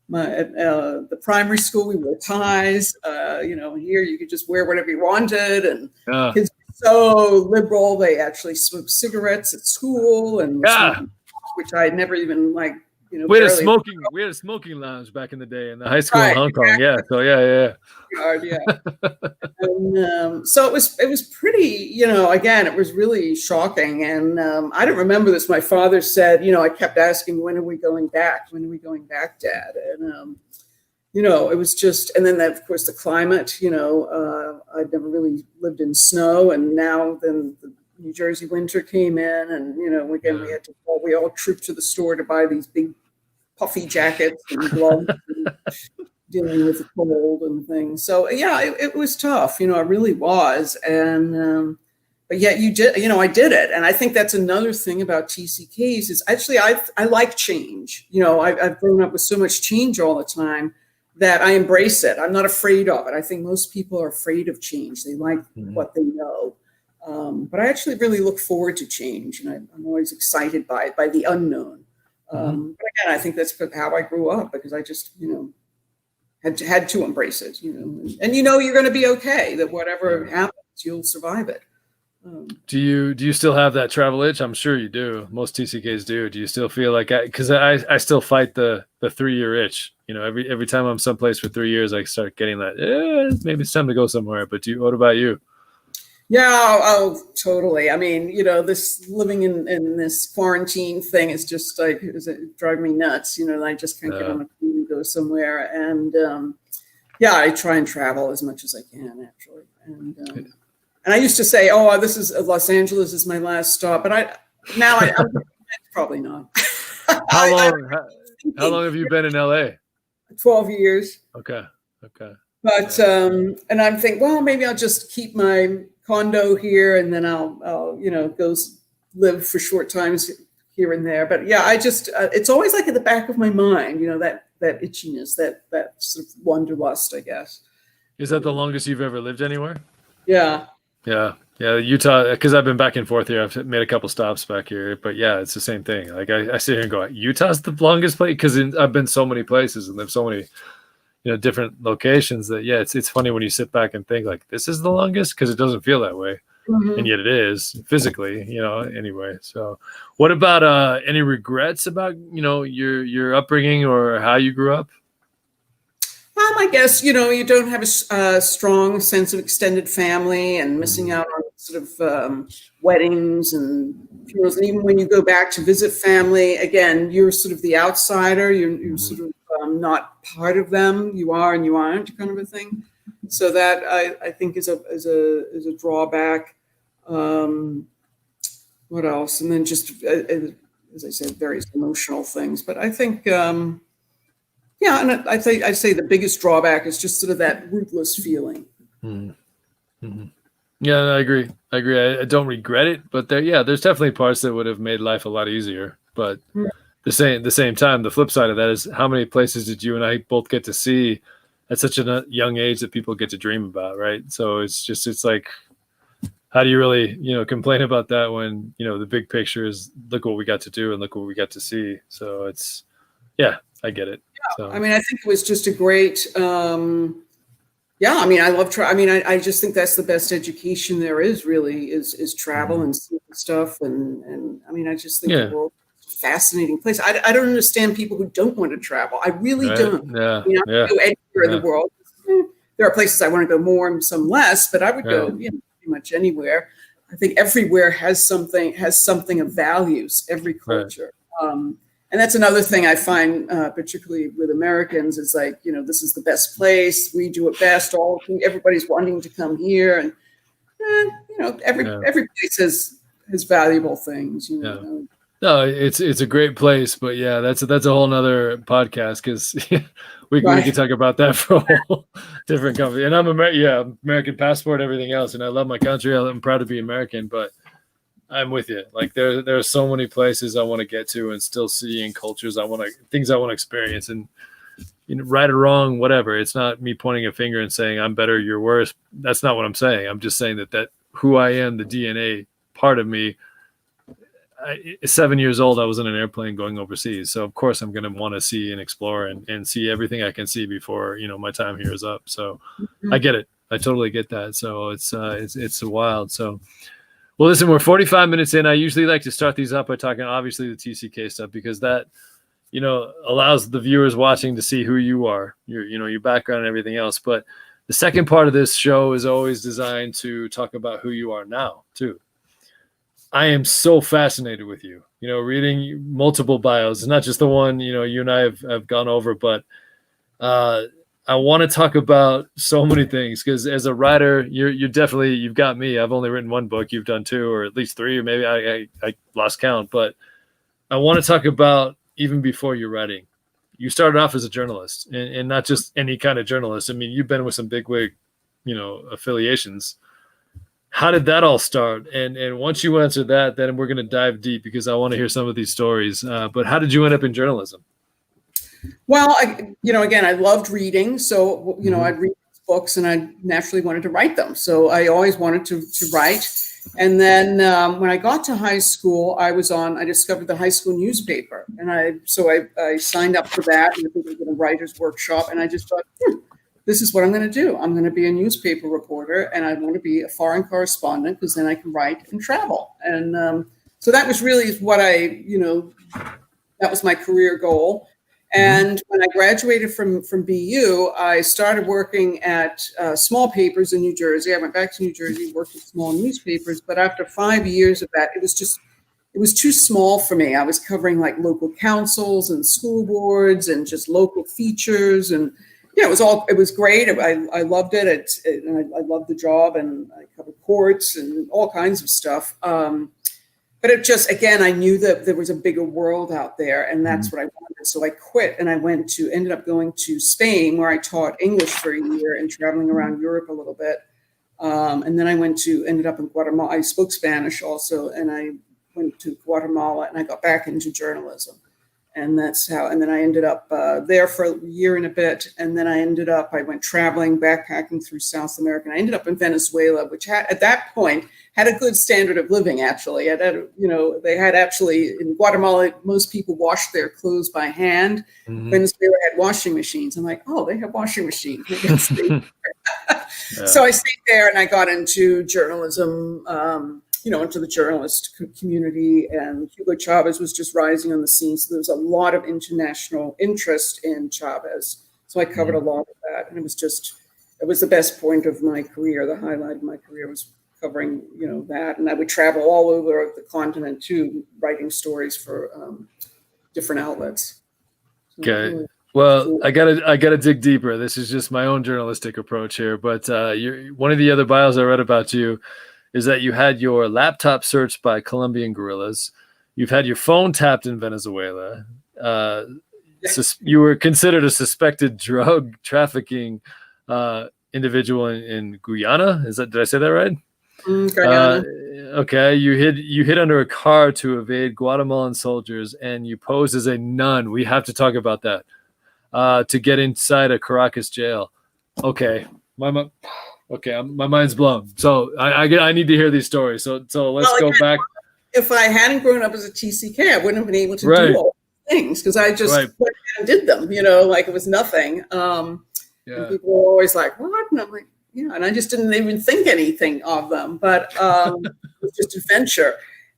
the primary school we wore ties. Here you could just wear whatever you wanted, and kids were so liberal. They actually smoked cigarettes at school, and which I had never even like. We had a smoking lounge back in the day in the high school in Hong Kong. Yeah. So yeah. And, so it was pretty, again, it was really shocking. And I don't remember this. My father said, I kept asking, when are we going back? When are we going back, Dad? And, it was just, and then of course the climate, I'd never really lived in snow, and now then the New Jersey winter came in, and again we all trooped to the store to buy these big puffy jackets and gloves and dealing with the cold and things. So it was tough, it really was. And but yet I did it. And I think that's another thing about TCKs is actually I like change. I've grown up with so much change all the time that I embrace it. I'm not afraid of it. I think most people are afraid of change. They like what they know. But I actually really look forward to change, and I'm always excited by the unknown. But again, I think that's how I grew up, because I just, had to embrace it, and you're going to be okay, that whatever happens, you'll survive it. Do you still have that travel itch? I'm sure you do. Most TCKs do. Do you still feel like because I still fight the 3-year itch. Every time I'm someplace for 3 years, I start getting that. Maybe it's time to go somewhere. But what about you? Yeah, oh, totally. I mean, this living in this quarantine thing is just like, it drive me nuts. I just can't get on a plane and go somewhere. And I try and travel as much as I can, actually. And I used to say, oh, this is Los Angeles is my last stop, but I'm probably not. How long have you been in LA? 12 years. Okay. But and I'm thinking, well, maybe I'll just keep my condo here, and then I'll go live for short times here and there. But I just it's always like at the back of my mind, that itchiness, that sort of wanderlust, I guess. Is that the longest you've ever lived anywhere? Yeah. Utah, because I've been back and forth here. I've made a couple stops back here, but it's the same thing. Like I sit here and go, Utah's the longest place, because I've been so many places and lived so many different locations that it's funny when you sit back and think like, this is the longest, because it doesn't feel that way. And yet it is physically, anyway. So what about any regrets about your upbringing or how you grew up? I guess you don't have a strong sense of extended family, and missing out on sort of weddings and funerals. And even when you go back to visit family, again, you're sort of the outsider. You're sort of not part of them. You are and you aren't, kind of a thing. So that I think is a drawback. What else? And then just as I said, various emotional things. But I think and I say the biggest drawback is just sort of that rootless feeling. Yeah, I agree. I don't regret it, but there's definitely parts that would have made life a lot easier. But the same time, the flip side of that is, how many places did you and I both get to see at such a young age that people get to dream about, right? So it's like, how do you really, complain about that when, the big picture is look what we got to do and look what we got to see. So it's, yeah, I get it. Yeah. So. I mean, I think it was just a great, I mean, I love I mean, I just think that's the best education there is really is travel and seeing stuff. And I mean, I just think the world is a fascinating place. I don't understand people who don't want to travel. I really don't. Yeah. I mean, I would go anywhere in the world. There are places I want to go more and some less, but I would go, pretty much anywhere. I think everywhere has something of values, every culture. And that's another thing I find, particularly with Americans, is like, this is the best place. We do it best. Everybody's wanting to come here, and every place has valuable things. No, it's a great place, but yeah, that's a whole nother podcast because we can talk about that for a whole different company. And I'm American passport, everything else, and I love my country. I'm proud to be American, but I'm with you. Like there are so many places I want to get to and still see, and cultures things I want to experience, and right or wrong, whatever. It's not me pointing a finger and saying I'm better, you're worse. That's not what I'm saying. I'm just saying that who I am, the DNA part of me. 7 years old, I was in an airplane going overseas, so of course I'm going to want to see and explore and see everything I can see before my time here is up. So I get it. I totally get that. So it's wild. So. Well, listen, we're 45 minutes in. I usually like to start these up by talking, obviously, the TCK stuff, because that, allows the viewers watching to see who you are, your background and everything else. But the second part of this show is always designed to talk about who you are now, too. I am so fascinated with you, reading multiple bios, not just the one, you and I have gone over, but I want to talk about so many things because as a writer, you've got me. I've only written one book. You've done two or at least three, or maybe I lost count. But I want to talk about even before you're writing. You started off as a journalist and not just any kind of journalist. I mean, you've been with some bigwig, affiliations. How did that all start? And once you answer that, then we're going to dive deep because I want to hear some of these stories. But how did you end up in journalism? Well, again, I loved reading. So, I'd read books and I naturally wanted to write them. So I always wanted to write. And then when I got to high school, I discovered the high school newspaper. And I signed up for that. And I think I did a writer's workshop. And I just thought, this is what I'm going to do. I'm going to be a newspaper reporter and I want to be a foreign correspondent because then I can write and travel. And so that was really what that was my career goal. And when I graduated from BU, I started working at small papers in New Jersey. I went back to New Jersey, worked at small newspapers. But after 5 years of that, it was too small for me. I was covering like local councils and school boards and just local features. And it was great. I loved it. And I loved the job, and I covered courts and all kinds of stuff. But it just, again, I knew that there was a bigger world out there, and that's what I wanted. So I quit, and I ended up going to Spain, where I taught English for a year and traveling around Europe a little bit. And then I ended up in Guatemala. I spoke Spanish also, and I went to Guatemala, and I got back into journalism. And then I ended up there for a year and a bit. And then I went traveling, backpacking through South America. And I ended up in Venezuela, which at that point had a good standard of living, actually. They had actually, in Guatemala, most people washed their clothes by hand. Mm-hmm. Venezuela had washing machines. I'm like, oh, they have washing machines. So I stayed there and I got into journalism, into the journalist community, and Hugo Chavez was just rising on the scene. So there was a lot of international interest in Chavez. So I covered a lot of that. And it was the best point of my career. The highlight of my career was covering, that. And I would travel all over the continent too, writing stories for different outlets. So okay. Really well, cool. I gotta dig deeper. This is just my own journalistic approach here. But one of the other bios I read about you is that you had your laptop searched by Colombian guerrillas. You've had your phone tapped in Venezuela. You were considered a suspected drug trafficking individual in Guyana. Did I say that right? Guyana. Okay. You hid under a car to evade Guatemalan soldiers, and you posed as a nun. We have to talk about that. To get inside a Caracas jail. Okay. My mind's blown. So I need to hear these stories. So let's go back. If I hadn't grown up as a TCK, I wouldn't have been able to Right. do all these things because I just Right. went and did them, like it was nothing. And people were always like, what? And I'm like, yeah, and I just didn't even think anything of them, but it was just adventure.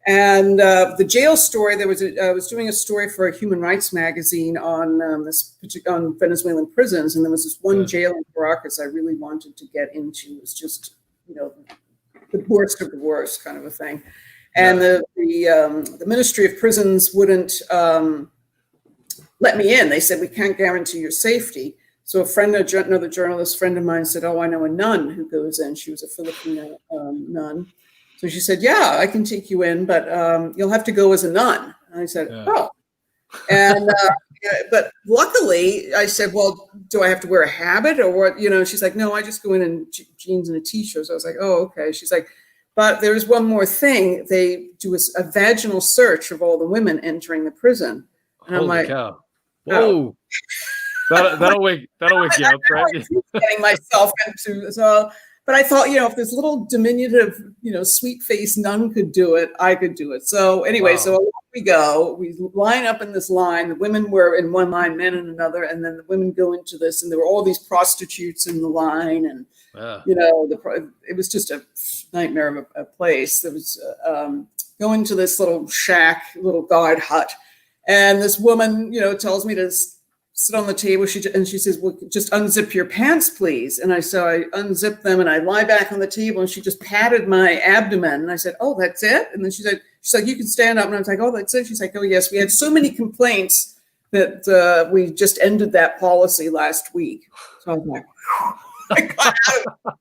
And the jail story, I was doing a story for a human rights magazine on on Venezuelan prisons, and there was this one jail in Caracas I really wanted to get into. It was just, the worst of the worst kind of a thing. And the Ministry of Prisons wouldn't let me in. They said, we can't guarantee your safety. So another journalist friend of mine said, oh, I know a nun who goes in. She was a Filipino nun. So she said, yeah, I can take you in, but you'll have to go as a nun. And I said, oh. And but luckily, I said, well, do I have to wear a habit or what? She's like, no, I just go in jeans and a T-shirt. So I was like, oh, okay. She's like, but there's one more thing. They do a vaginal search of all the women entering the prison. And Holy I'm like, cow. Whoa. That'll wake you up, right? Getting myself into so, but I thought, if this little diminutive, sweet-faced nun could do it, I could do it. So anyway, so we go. We line up in this line. The women were in one line, men in another, and then the women go into this, and there were all these prostitutes in the line, and it was just a nightmare of a place. There was going to this little shack, little guard hut, and this woman, tells me to sit on the table. She says, well, just unzip your pants, please. And I unzip them and I lie back on the table and she just patted my abdomen. And I said, oh, that's it? And then she's like, you can stand up. And I was like, oh, that's it. She's like, oh, yes. We had so many complaints that we just ended that policy last week. So I was like, I got out of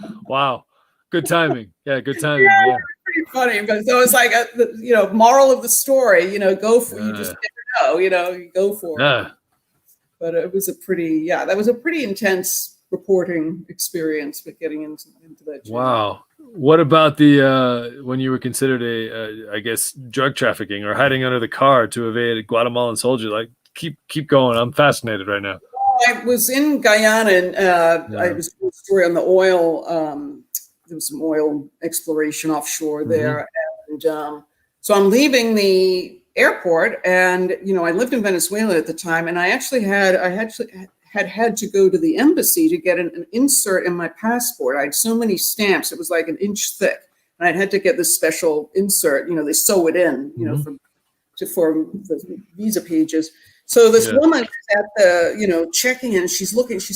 it. Wow. Good timing. Yeah, good timing. Yeah. Pretty funny. So it's like, moral of the story, go for it. You just never know, you go for it. But it was that was a pretty intense reporting experience, but getting into that. Wow. What about the when you were considered I guess drug trafficking or hiding under the car to evade a Guatemalan soldier? Like, keep going. I'm fascinated right now. I was in Guyana and I was doing a story on the oil. There was some oil exploration offshore there, and so I'm leaving the airport, and I lived in Venezuela at the time, and I had to go to the embassy to get an insert in my passport. I had so many stamps; it was like an inch thick, and I had to get this special insert. They sew it in, for the visa pages. So this woman is at the, checking in. She's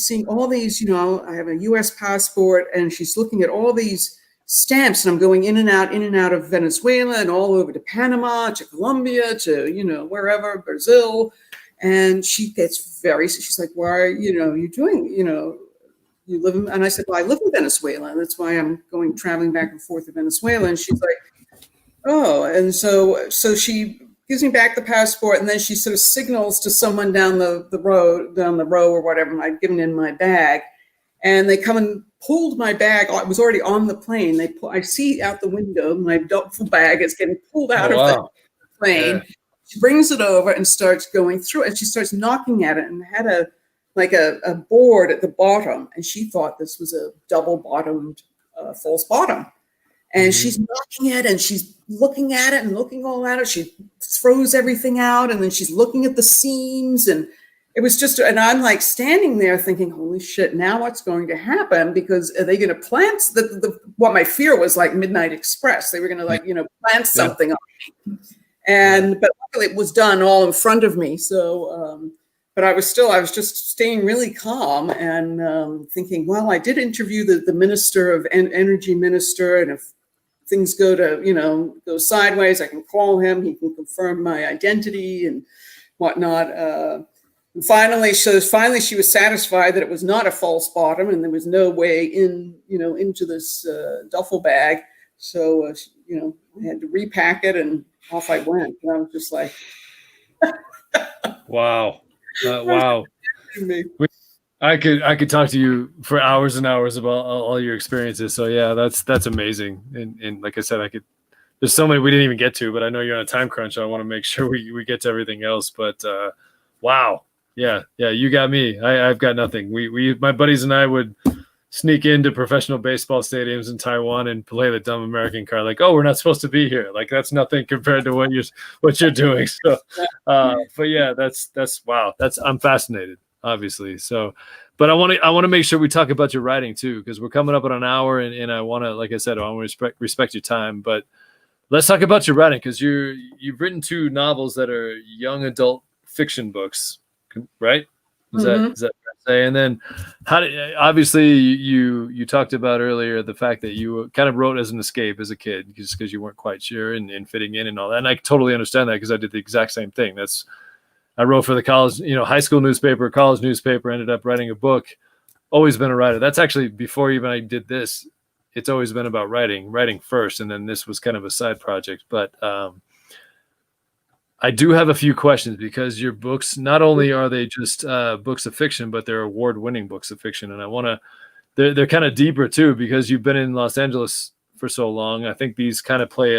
seeing all these, I have a U.S. passport, and she's looking at all these stamps, and I'm going in and out of Venezuela and all over to Panama, to Colombia, to, wherever, Brazil. And she gets she's like, why are you doing, you live in, and I said, well, I live in Venezuela. And that's why I'm traveling back and forth to Venezuela. And she's like, oh, and so she gives me back the passport, and then she sort of signals to someone down the row or whatever. I'd given in my bag, and they come and pulled my bag. I was already on the plane. I see out the window my duffel bag is getting pulled out of the plane. Yeah. She brings it over and starts going through it, and she starts knocking at it, and had a board at the bottom, and she thought this was a double-bottomed false bottom. And she's knocking it, and she's looking at it and looking all at it. She throws everything out, and then she's looking at the seams, and it was just, and I'm like standing there thinking, holy shit, now what's going to happen? Because are they going to plant what my fear was like Midnight Express. They were going to plant something on me. But luckily it was done all in front of me. So, but I was just staying really calm and thinking, well, I did interview the minister of energy minister, and if things go go sideways, I can call him. He can confirm my identity and whatnot. And finally, she was satisfied that it was not a false bottom, and there was no way into this duffel bag. So, I had to repack it, and off I went. And I was just like, wow. Wow. I could talk to you for hours and hours about all your experiences. So yeah, that's amazing. And like I said, there's so many we didn't even get to, but I know you're on a time crunch. So I want to make sure we get to everything else. But wow. Yeah. You got me. I've got nothing. My buddies and I would sneak into professional baseball stadiums in Taiwan and play the dumb American card. Like, oh, we're not supposed to be here. Like, that's nothing compared to what you're doing. So, but yeah, that's wow. I'm fascinated, obviously. So, but I want to make sure we talk about your writing too, because we're coming up on an hour, and I want to, like I said, I want to respect your time. But let's talk about your writing, because you've written 2 novels that are young adult fiction books, right? Is that fair to say? And then obviously you talked about earlier the fact that you kind of wrote as an escape as a kid, just because you weren't quite sure and fitting in and all that. And I totally understand that, because I did the exact same thing. I wrote for the college, high school newspaper, college newspaper, ended up writing a book. Always been a writer. That's actually before even I did this. It's always been about writing first, and then this was kind of a side project. But I do have a few questions, because your books, not only are they just books of fiction, but they're award-winning books of fiction. And they're kind of deeper too, because you've been in Los Angeles for so long. I think these kind of play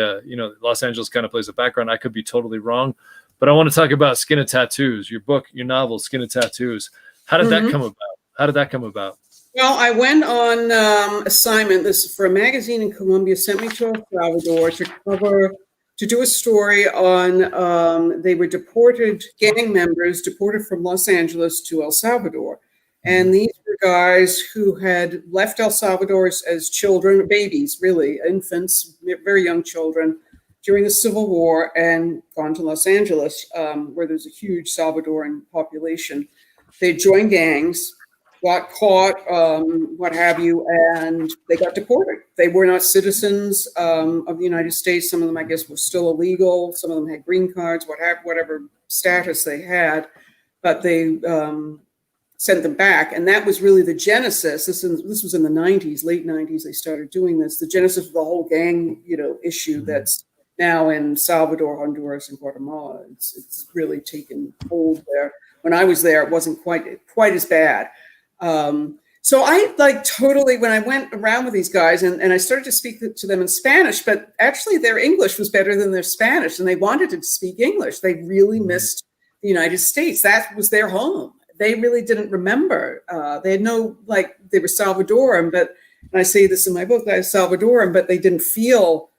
Los Angeles kind of plays a background. I could be totally wrong, but I want to talk about Skin of Tattoos, your novel, Skin of Tattoos. How did that come about? Well, I went on assignment. This is for a magazine in Colombia, sent me to El Salvador to do a story on, they were gang members deported from Los Angeles to El Salvador. And these were guys who had left El Salvador as children, babies, really, infants, very young children, during the Civil War, and gone to Los Angeles, where there's a huge Salvadoran population. They joined gangs, got caught, what have you, and they got deported. They were not citizens of the United States. Some of them, I guess, were still illegal. Some of them had green cards, whatever status they had, but they sent them back. And that was really the genesis. This was in the 90s, late 90s, they started doing this. The genesis of the whole gang, issue that's now in Salvador, Honduras, and Guatemala. It's really taken hold there. When I was there, it wasn't quite as bad. So I totally, when I went around with these guys and I started to speak to them in Spanish, but actually their English was better than their Spanish, and they wanted to speak English. They really missed the United States. That was their home. They really didn't remember. They had they were Salvadoran, and I say this in my book, they were Salvadoran, but they didn't feel,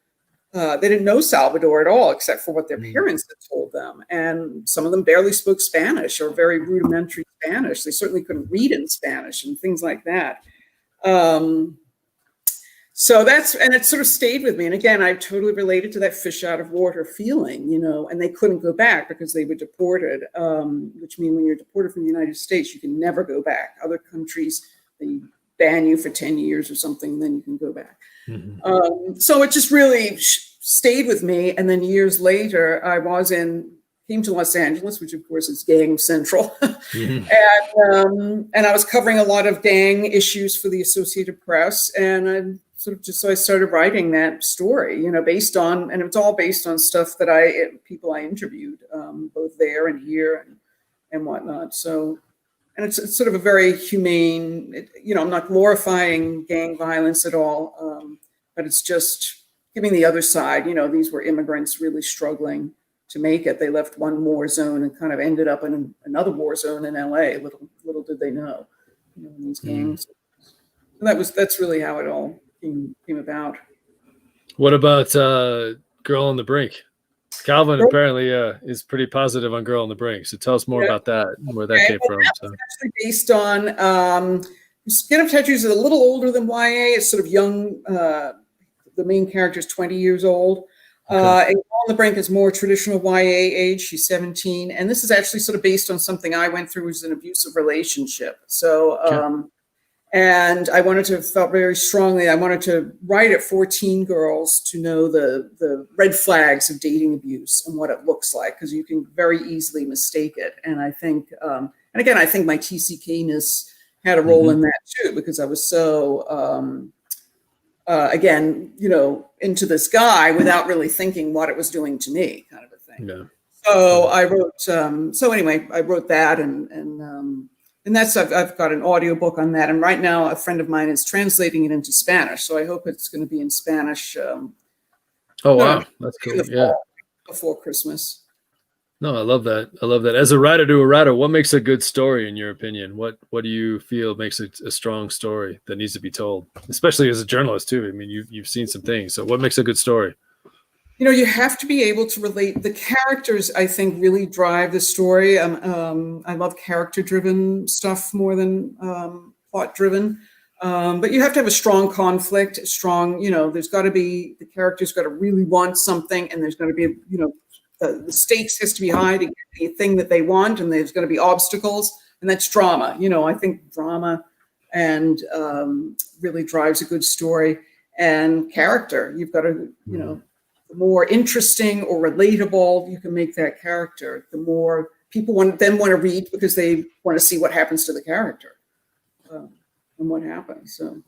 they didn't know Salvador at all, except for what their parents had told them. And some of them barely spoke Spanish, or very rudimentary Spanish. They certainly couldn't read in Spanish and things like that. So and it sort of stayed with me. And again, I totally related to that fish out of water feeling, and they couldn't go back because they were deported, which means when you're deported from the United States, you can never go back. Other countries, they ban you for 10 years or something, and then you can go back. So it just really stayed with me. And then years later, I came to Los Angeles, which of course is gang central. And I was covering a lot of gang issues for the Associated Press. And I started writing that story, based on, and it's all based on stuff that people I interviewed, both there and here and whatnot. So, and it's sort of a very humane, I'm not glorifying gang violence at all, but it's just giving the other side, these were immigrants really struggling to make it. They left one war zone and kind of ended up in another war zone in LA. Little did they know, in these gangs. So that's really how it all came about. What about Girl on the Brink? Calvin apparently is pretty positive on Girl on the Brink. So tell us more about that, where that came from. It's actually based on Skin of Tattoos is a little older than YA. It's sort of young. The main character is 20 years old. And Girl on the Brink is more traditional YA age. She's 17. And this is actually sort of based on something I went through, which was an abusive relationship. So, and I felt very strongly, I wanted to write at 14 girls to know the red flags of dating abuse and what it looks like, because you can very easily mistake it. And I think, and again, I think my TCK-ness had a role in that too, because I was so, again, into this guy without really thinking what it was doing to me, kind of a thing. Yeah. So I wrote, I wrote that and that's, I've got an audiobook on that. And right now a friend of mine is translating it into Spanish. So I hope it's going to be in Spanish. Oh, wow. That's cool. Yeah. Before Christmas. No, I love that. I love that. As a writer to a writer, what makes a good story in your opinion? What do you feel makes a strong story that needs to be told? Especially as a journalist too. I mean, you've seen some things. So what makes a good story? You have to be able to relate. The characters, I think, really drive the story. I love character-driven stuff more than plot-driven. But you have to have a strong conflict, there's got to be, the character's got to really want something, and there's going to be, the stakes has to be high to get the thing that they want, and there's going to be obstacles, and that's drama. I think drama and really drives a good story, and character. You've got to, the more interesting or relatable you can make that character, the more people want to read, because they want to see what happens to the character and what happens. So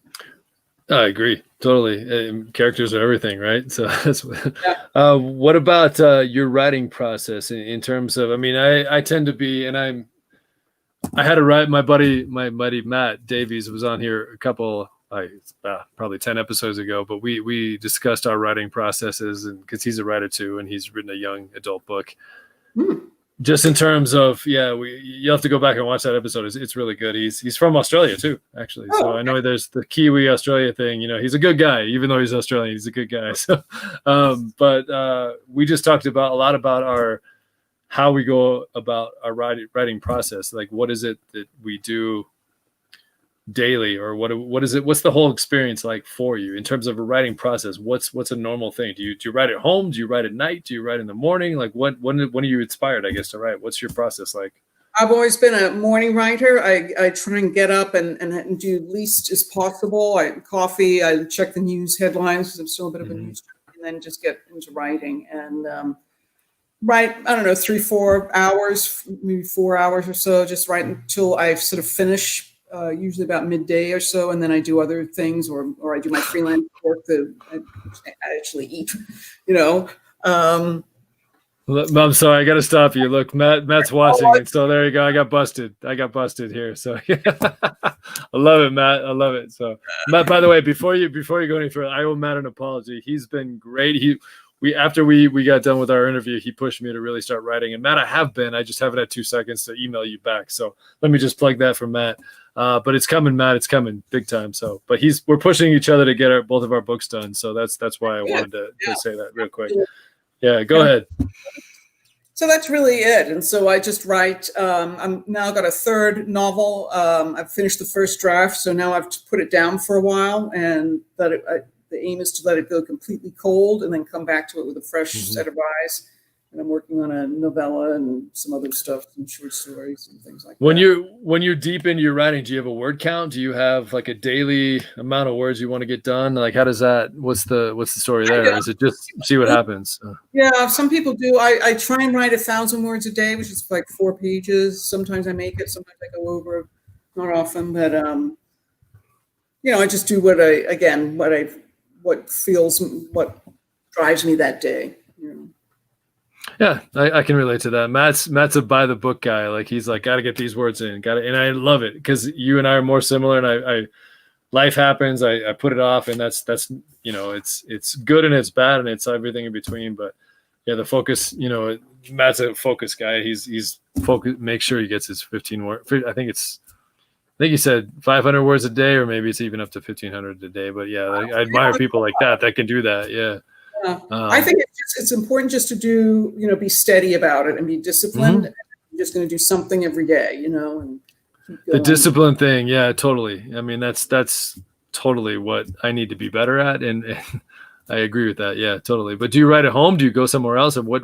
I agree totally. Characters are everything, right? So that's what about your writing process in terms of? I mean, I tend to be, and I had to write. My buddy Matt Davies was on here a couple. Probably 10 episodes ago, but we discussed our writing processes, and because he's a writer too, and he's written a young adult book. Just in terms of, you'll have to go back and watch that episode. It's really good. He's from Australia too, actually. So I know there's the Kiwi Australia thing. He's a good guy, even though he's Australian. He's a good guy. So, but we just talked about a lot about how we go about our writing process. Like, what is it that we do daily, or what is it? What's the whole experience like for you in terms of a writing process? What's a normal thing? Do you write at home? Do you write at night? Do you write in the morning? Like when are you inspired, I guess, to write? What's your process like? I've always been a morning writer. I try and get up and do least as possible. I coffee. I check the news headlines, because I'm still a bit of a news junkie, and then just get into writing and write. I don't know, 3-4 hours, maybe 4 hours or so. Just write until I sort of finish. Usually about midday or so, and then I do other things, or I do my freelance work that I actually eat. I'm sorry, I got to stop you. Look, Matt's watching it, so there you go. I got busted here. So I love it, Matt. I love it. So Matt, by the way, before you go any further, I owe Matt an apology. He's been great. After we got done with our interview, he pushed me to really start writing. And Matt, I just haven't had 2 seconds to email you back. So let me just plug that for Matt. But it's coming, Matt. It's coming big time. So, but we're pushing each other to get both of our books done. So that's why I wanted to say that real quick. Yeah, go ahead. So that's really it. And so I just write. I'm now got a third novel. I've finished the first draft, so now I've put it down for a while, and the aim is to let it go completely cold and then come back to it with a fresh set of eyes. And I'm working on a novella and some other stuff, some short stories and things like that. When you're deep into your writing, do you have a word count? Do you have like a daily amount of words you want to get done? Like, how does that? What's the story there? Is it just see what happens? Yeah, some people do. I try and write 1,000 words a day, which is like 4 pages. Sometimes I make it. Sometimes I go over. Not often, but I just do what drives me that day. Yeah, I can relate to that. Matt's a by the book guy. Like, he's like, got to get these words in, and I love it because you and I are more similar. And I life happens. I put it off, and that's it's good and it's bad and it's everything in between. But yeah, the focus. Matt's a focus guy. He's focus. Make sure he gets his 15 word. I think he said 500 words a day, or maybe it's even up to 1,500 a day. But yeah, I admire people like that can do that. Yeah. I think it's important just to do, be steady about it and be disciplined. And you're just going to do something every day, and keep going. The discipline thing. Yeah, totally. I mean, that's totally what I need to be better at. And I agree with that. Yeah, totally. But do you write at home? Do you go somewhere else? Or what,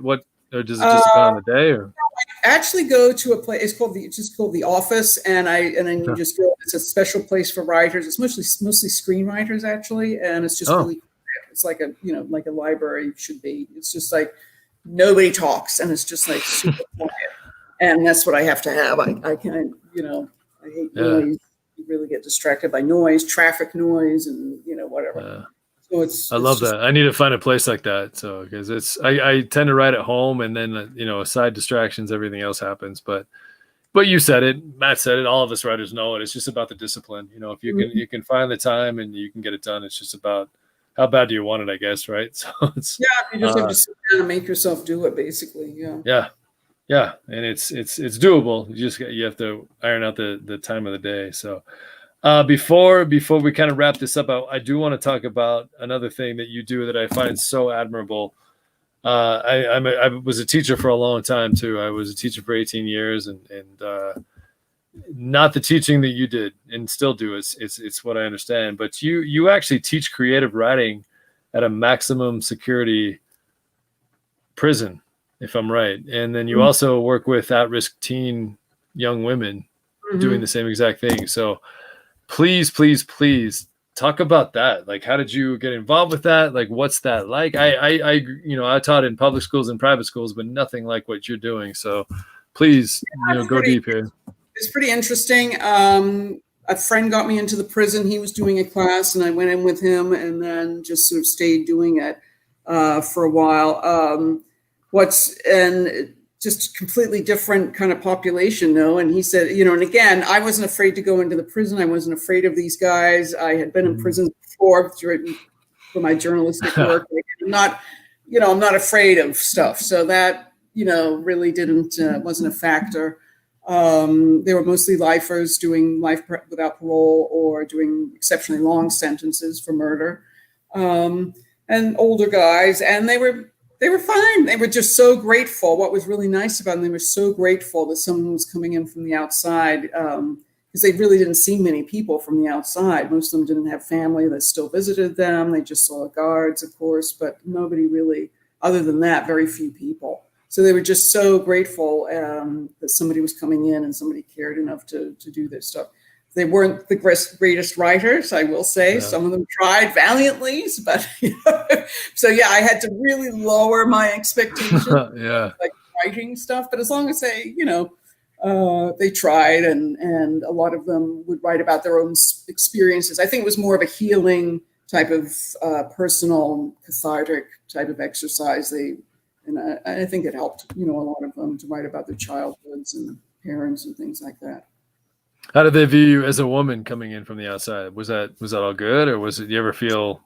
or does it just depend on the day? Or I actually go to a place, it's just called The Office. And then you just go, it's a special place for writers. It's mostly screenwriters actually. And it's just really, it's like like a library should be. It's just like nobody talks, and it's just like super quiet. And that's what I have to have. I can't, I hate noise. You really get distracted by noise, traffic noise, and whatever. So I love that. I need to find a place like that. So because I tend to write at home, and then aside distractions, everything else happens. But you said it, Matt said it. All of us writers know it. It's just about the discipline. If you can find the time and you can get it done. It's just about how bad do you want it, I guess, right? So you just have to sit down and make yourself do it, basically. Yeah. Yeah. Yeah, and it's doable. You have to iron out the time of the day. So before we kind of wrap this up, I do want to talk about another thing that you do that I find so admirable. I was a teacher for a long time too. I was a teacher for 18 years, and not the teaching that you did and still do. It's what I understand. But you actually teach creative writing at a maximum security prison, if I'm right. And then you also work with at-risk teen young women doing the same exact thing. So please talk about that. Like, how did you get involved with that? Like, what's that like? I taught in public schools and private schools, but nothing like what you're doing. So please, go deep here. It's pretty interesting. A friend got me into the prison. He was doing a class, and I went in with him, and then just sort of stayed doing it for a while. And just completely different kind of population, though. And he said, and again, I wasn't afraid to go into the prison. I wasn't afraid of these guys. I had been in prison before for my journalistic work. I'm not afraid of stuff. So that, really wasn't a factor. They were mostly lifers doing life without parole or doing exceptionally long sentences for murder, and older guys. And they were fine. They were just so grateful. What was really nice about them, they were so grateful that someone was coming in from the outside, because they really didn't see many people from the outside. Most of them didn't have family that still visited them. They just saw guards, of course, but nobody really, other than that, very few people. So they were just so grateful that somebody was coming in and somebody cared enough to do this stuff. They weren't the greatest writers, I will say. Yeah. Some of them tried valiantly, but so yeah, I had to really lower my expectations, like writing stuff. But as long as they, they tried, and a lot of them would write about their own experiences. I think it was more of a healing type of personal, cathartic type of exercise. And I think it helped, a lot of them to write about their childhoods and parents and things like that. How did they view you as a woman coming in from the outside? Was that all good, or did you ever feel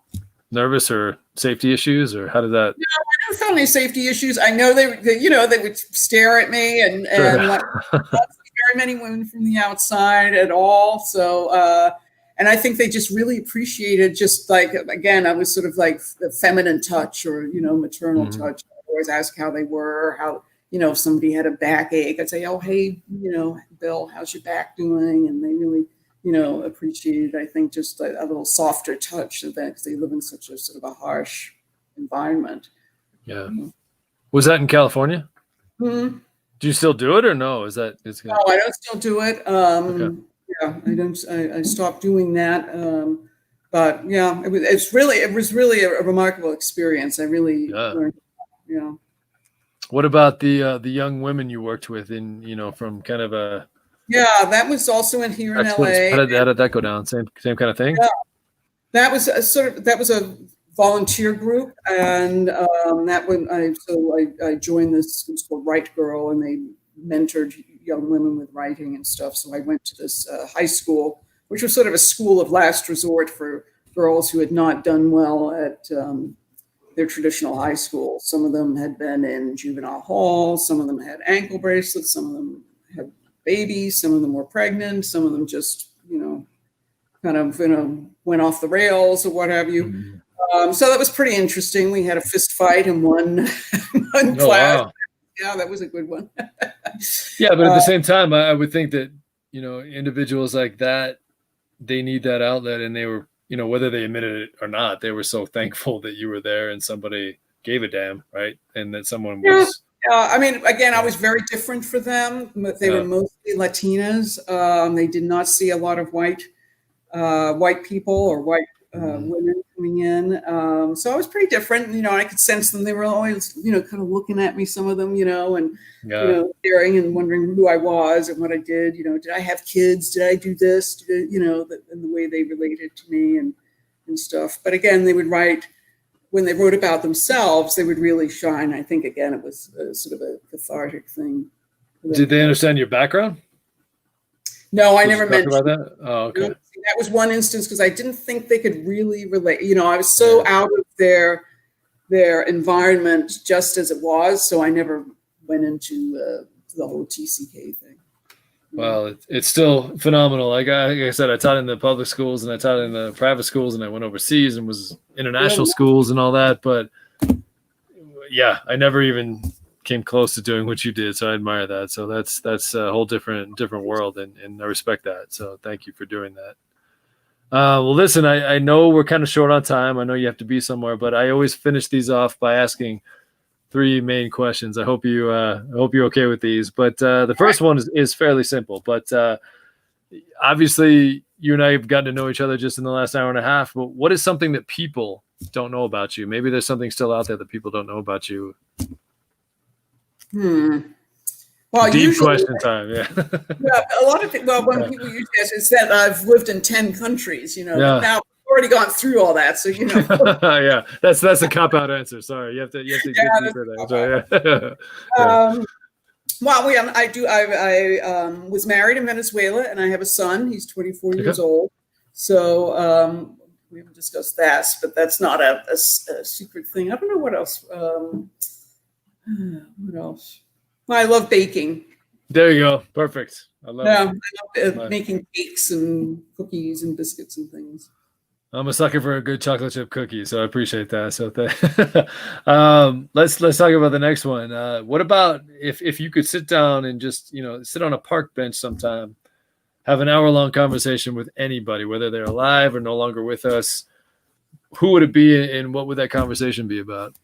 nervous or safety issues, or how did that? No, I never felt any safety issues. I know they would stare at me and not very many women from the outside at all. So, and I think they just really appreciated, just like, again, I was sort of like the feminine touch or, maternal touch. I always ask how they were, how, if somebody had a backache, I'd say, oh, hey, Bill, how's your back doing? And they really, appreciated, I think, just a little softer touch of that, because they live in such a sort of a harsh environment. Yeah. Was that in California? Mm-hmm. Do you still do it or no? No, I don't still do it. Okay. Yeah, I don't. I stopped doing that. But yeah, it was really a remarkable experience. I really learned. Yeah. What about the young women you worked with from kind of a? Yeah, that was also here in LA. How did that go down? Same kind of thing. Yeah, that was a volunteer group, and I joined this. It was called Write Girl, and they mentored young women with writing and stuff. So I went to this high school, which was sort of a school of last resort for girls who had not done well at their traditional high school. Some of them had been in juvenile hall, some of them had ankle bracelets, some of them had babies, some of them were pregnant, some of them just, went off the rails or what have you. Mm-hmm. So that was pretty interesting. We had a fist fight in one class. Wow. Yeah, that was a good one. Yeah, but at the same time, I would think that, individuals like that, they need that outlet, and they were, whether they admitted it or not, they were so thankful that you were there and somebody gave a damn, right? And that someone was. Yeah, I mean, again, I was very different for them. They were mostly Latinas. They did not see a lot of white people or white women coming in. So I was pretty different. I could sense them. They were always, kind of looking at me, some of them, and, staring and wondering who I was and what I did. Did I have kids? Did I do this? And the way they related to me and stuff. But again, they would write, when they wrote about themselves, they would really shine. I think, again, it was sort of a cathartic thing. Did they understand your background? No, I never mentioned about that. Oh, okay. That was one instance because I didn't think they could really relate. I was so out of their environment just as it was, so I never went into the whole TCK thing. Well, it's still phenomenal. Like I said, I taught in the public schools and I taught in the private schools, and I went overseas and was international schools and all that. But yeah, I never even came close to doing what you did. So I admire that. So that's a whole different world, and I respect that. So thank you for doing that. Well, listen, I know we're kind of short on time. I know you have to be somewhere, but I always finish these off by asking 3 main questions. I hope you're okay with these. But the first one is fairly simple. But obviously, you and I have gotten to know each other just in the last hour and a half. But what is something that people don't know about you? Maybe there's something still out there that people don't know about you. Well, deep usually, question time. Yeah. Yeah, a lot of people. Well, when people usually ask, it's that I've lived in 10 countries. You know, Yeah. but now I've already gone through all that, so you know. Yeah, that's a cop out answer. Sorry, you have to get deeper there. Sorry, yeah. Yeah. Well, I was married in Venezuela, and I have a son. He's 24 years old. So we haven't discussed that, but that's not a secret thing. I don't know what else. What else? Well, I love baking. There you go. Perfect. I love I love making cakes and cookies and biscuits and things. I'm a sucker for a good chocolate chip cookie, so I appreciate that. So let's talk about the next one. What about if you could sit down and just sit on a park bench sometime, have an hour-long conversation with anybody, whether they're alive or no longer with us, who would it be, and what would that conversation be about?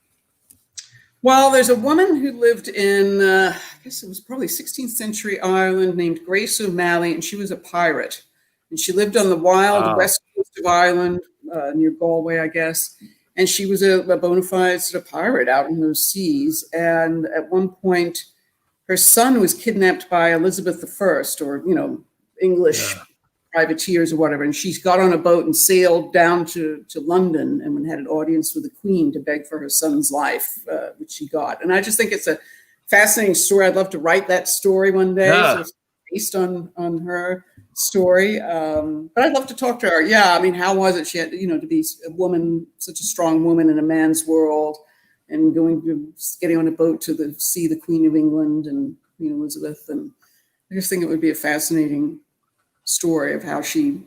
Well, there's a woman who lived in, I guess it was probably 16th century Ireland, named Grace O'Malley, and she was a pirate. And she lived on the wild west coast of Ireland, near Galway, I guess. And she was a bona fide sort of pirate out in those seas. And at one point, her son was kidnapped by Elizabeth I, or, English privateers or whatever. And she got on a boat and sailed down to London and had an audience with the Queen to beg for her son's life, which she got. And I just think it's a fascinating story. I'd love to write that story one day. Yeah. So it's based on her story. But I'd love to talk to her. Yeah. I mean, how was it? She had, to be a woman, such a strong woman in a man's world, and getting on a boat to see the Queen of England and Queen Elizabeth. And I just think it would be a fascinating story of how she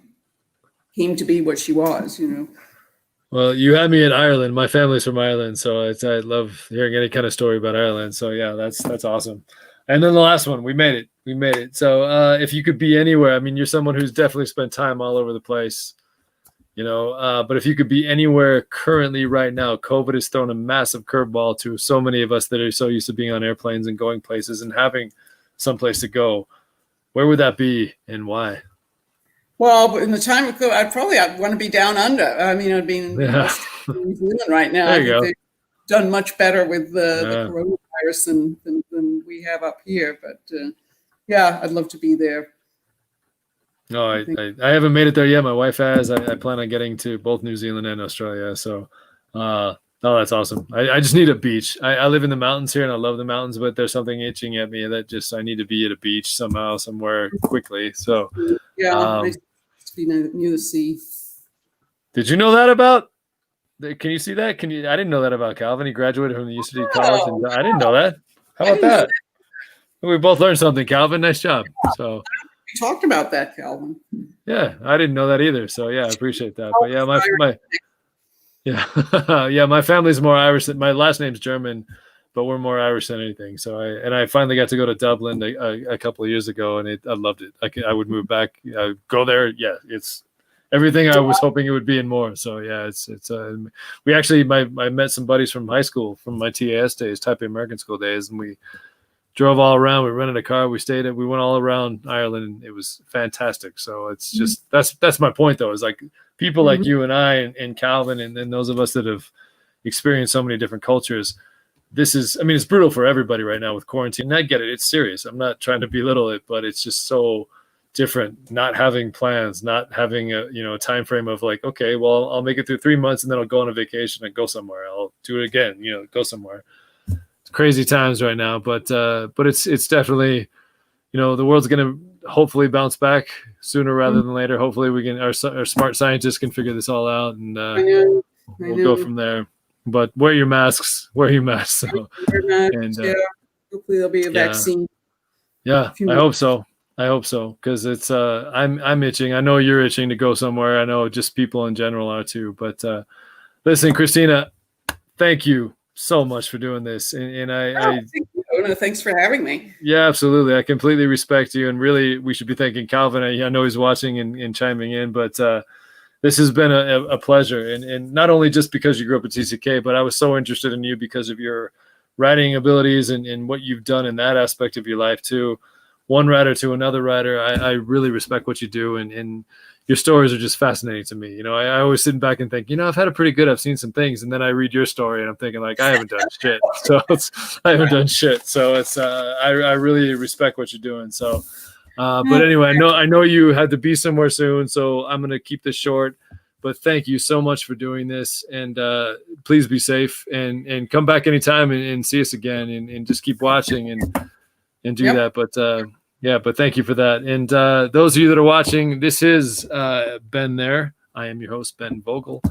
came to be what she was, Well, you had me in Ireland. My family's from Ireland, so I love hearing any kind of story about Ireland. So yeah, that's awesome. And then the last one, we made it. So if you could be anywhere, I mean, you're someone who's definitely spent time all over the place, but if you could be anywhere currently right now, COVID has thrown a massive curveball to so many of us that are so used to being on airplanes and going places and having someplace to go. Where would that be and why? Well, in the time of COVID, I'd want to be down under. I mean, I'd be in New Zealand right now. There you go. They've done much better with the coronavirus than we have up here. But yeah, I'd love to be there. No, I haven't made it there yet. My wife has. I plan on getting to both New Zealand and Australia. So, that's awesome. I just need a beach. I live in the mountains here and I love the mountains, but there's something itching at me that I need to be at a beach somehow, somewhere quickly. So, yeah, to be near the sea. Did you know that about? Can you see that? I didn't know that about Calvin. He graduated from the UCD College, and I didn't know that. How about that? We both learned something, Calvin. Nice job. So we talked about that, Calvin. Yeah, I didn't know that either. So yeah, I appreciate that. But yeah, my family's more Irish. My last name's German, but we're more Irish than anything. So I finally got to go to Dublin a couple of years ago, and I loved it. I would move back, go there. Yeah, it's everything I was hoping it would be and more. So yeah, we actually I met some buddies from high school from my TAS days, Taipei American School days, and we drove all around. We rented a car. We went all around Ireland, and it was fantastic. So it's just that's my point though. Is like people like you and I and Calvin and those of us that have experienced so many different cultures. It's brutal for everybody right now with quarantine. And I get it. It's serious. I'm not trying to belittle it, but it's just so different. Not having plans, not having a time frame of like, okay, well, I'll make it through 3 months and then I'll go on a vacation and go somewhere. I'll do it again, go somewhere. It's crazy times right now, but it's definitely, the world's going to hopefully bounce back sooner rather than later. Hopefully our smart scientists can figure this all out, and we'll go from there. But wear your masks. So, Hopefully there'll be a vaccine. Yeah, I hope so. I hope so, because it's I'm itching. I know you're itching to go somewhere. I know just people in general are too. But listen, Christina, thank you so much for doing this. And thank you. No, thanks for having me. Yeah, absolutely. I completely respect you, and really, we should be thanking Calvin. I know he's watching and chiming in, but this has been a pleasure, and not only just because you grew up at TCK, but I was so interested in you because of your writing abilities and what you've done in that aspect of your life too. One writer to another writer, I really respect what you do, and your stories are just fascinating to me. I always sit back and think, I've seen some things, and then I read your story and I'm thinking like, I haven't done shit. So I haven't done shit. So it's I really respect what you're doing. So but anyway, I know you had to be somewhere soon, so I'm gonna keep this short. But thank you so much for doing this, and please be safe and come back anytime and see us again, and just keep watching and do that. But thank you for that. And those of you that are watching, this is BenThere. I am your host, Ben Vogel.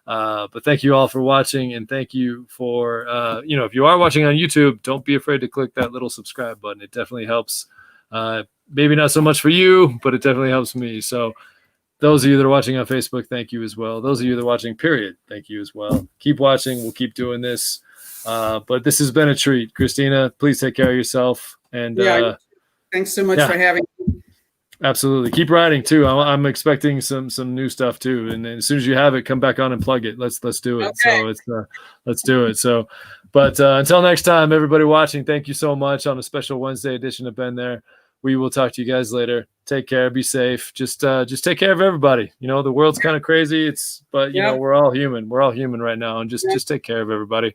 But thank you all for watching, and thank you for if you are watching on YouTube, don't be afraid to click that little subscribe button. It definitely helps. Maybe not so much for you, but it definitely helps me. So those of you that are watching on Facebook, thank you as well. Those of you that are watching, period, thank you as well. Keep watching. We'll keep doing this. But this has been a treat. Christina, please take care of yourself. And thanks so much for having me. Absolutely. Keep writing too. I'm expecting some new stuff too. And then as soon as you have it, come back on and plug it. Let's do it. Okay. So let's do it. So, but until next time, everybody watching, thank you so much on a special Wednesday edition of BenThere. We will talk to you guys later. Take care. Be safe. Just take care of everybody. The world's kind of crazy. But we're all human. We're all human right now, and just take care of everybody.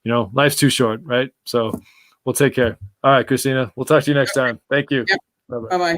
Life's too short, right? So we'll take care. All right, Christina. We'll talk to you next time. Thank you. Bye-bye.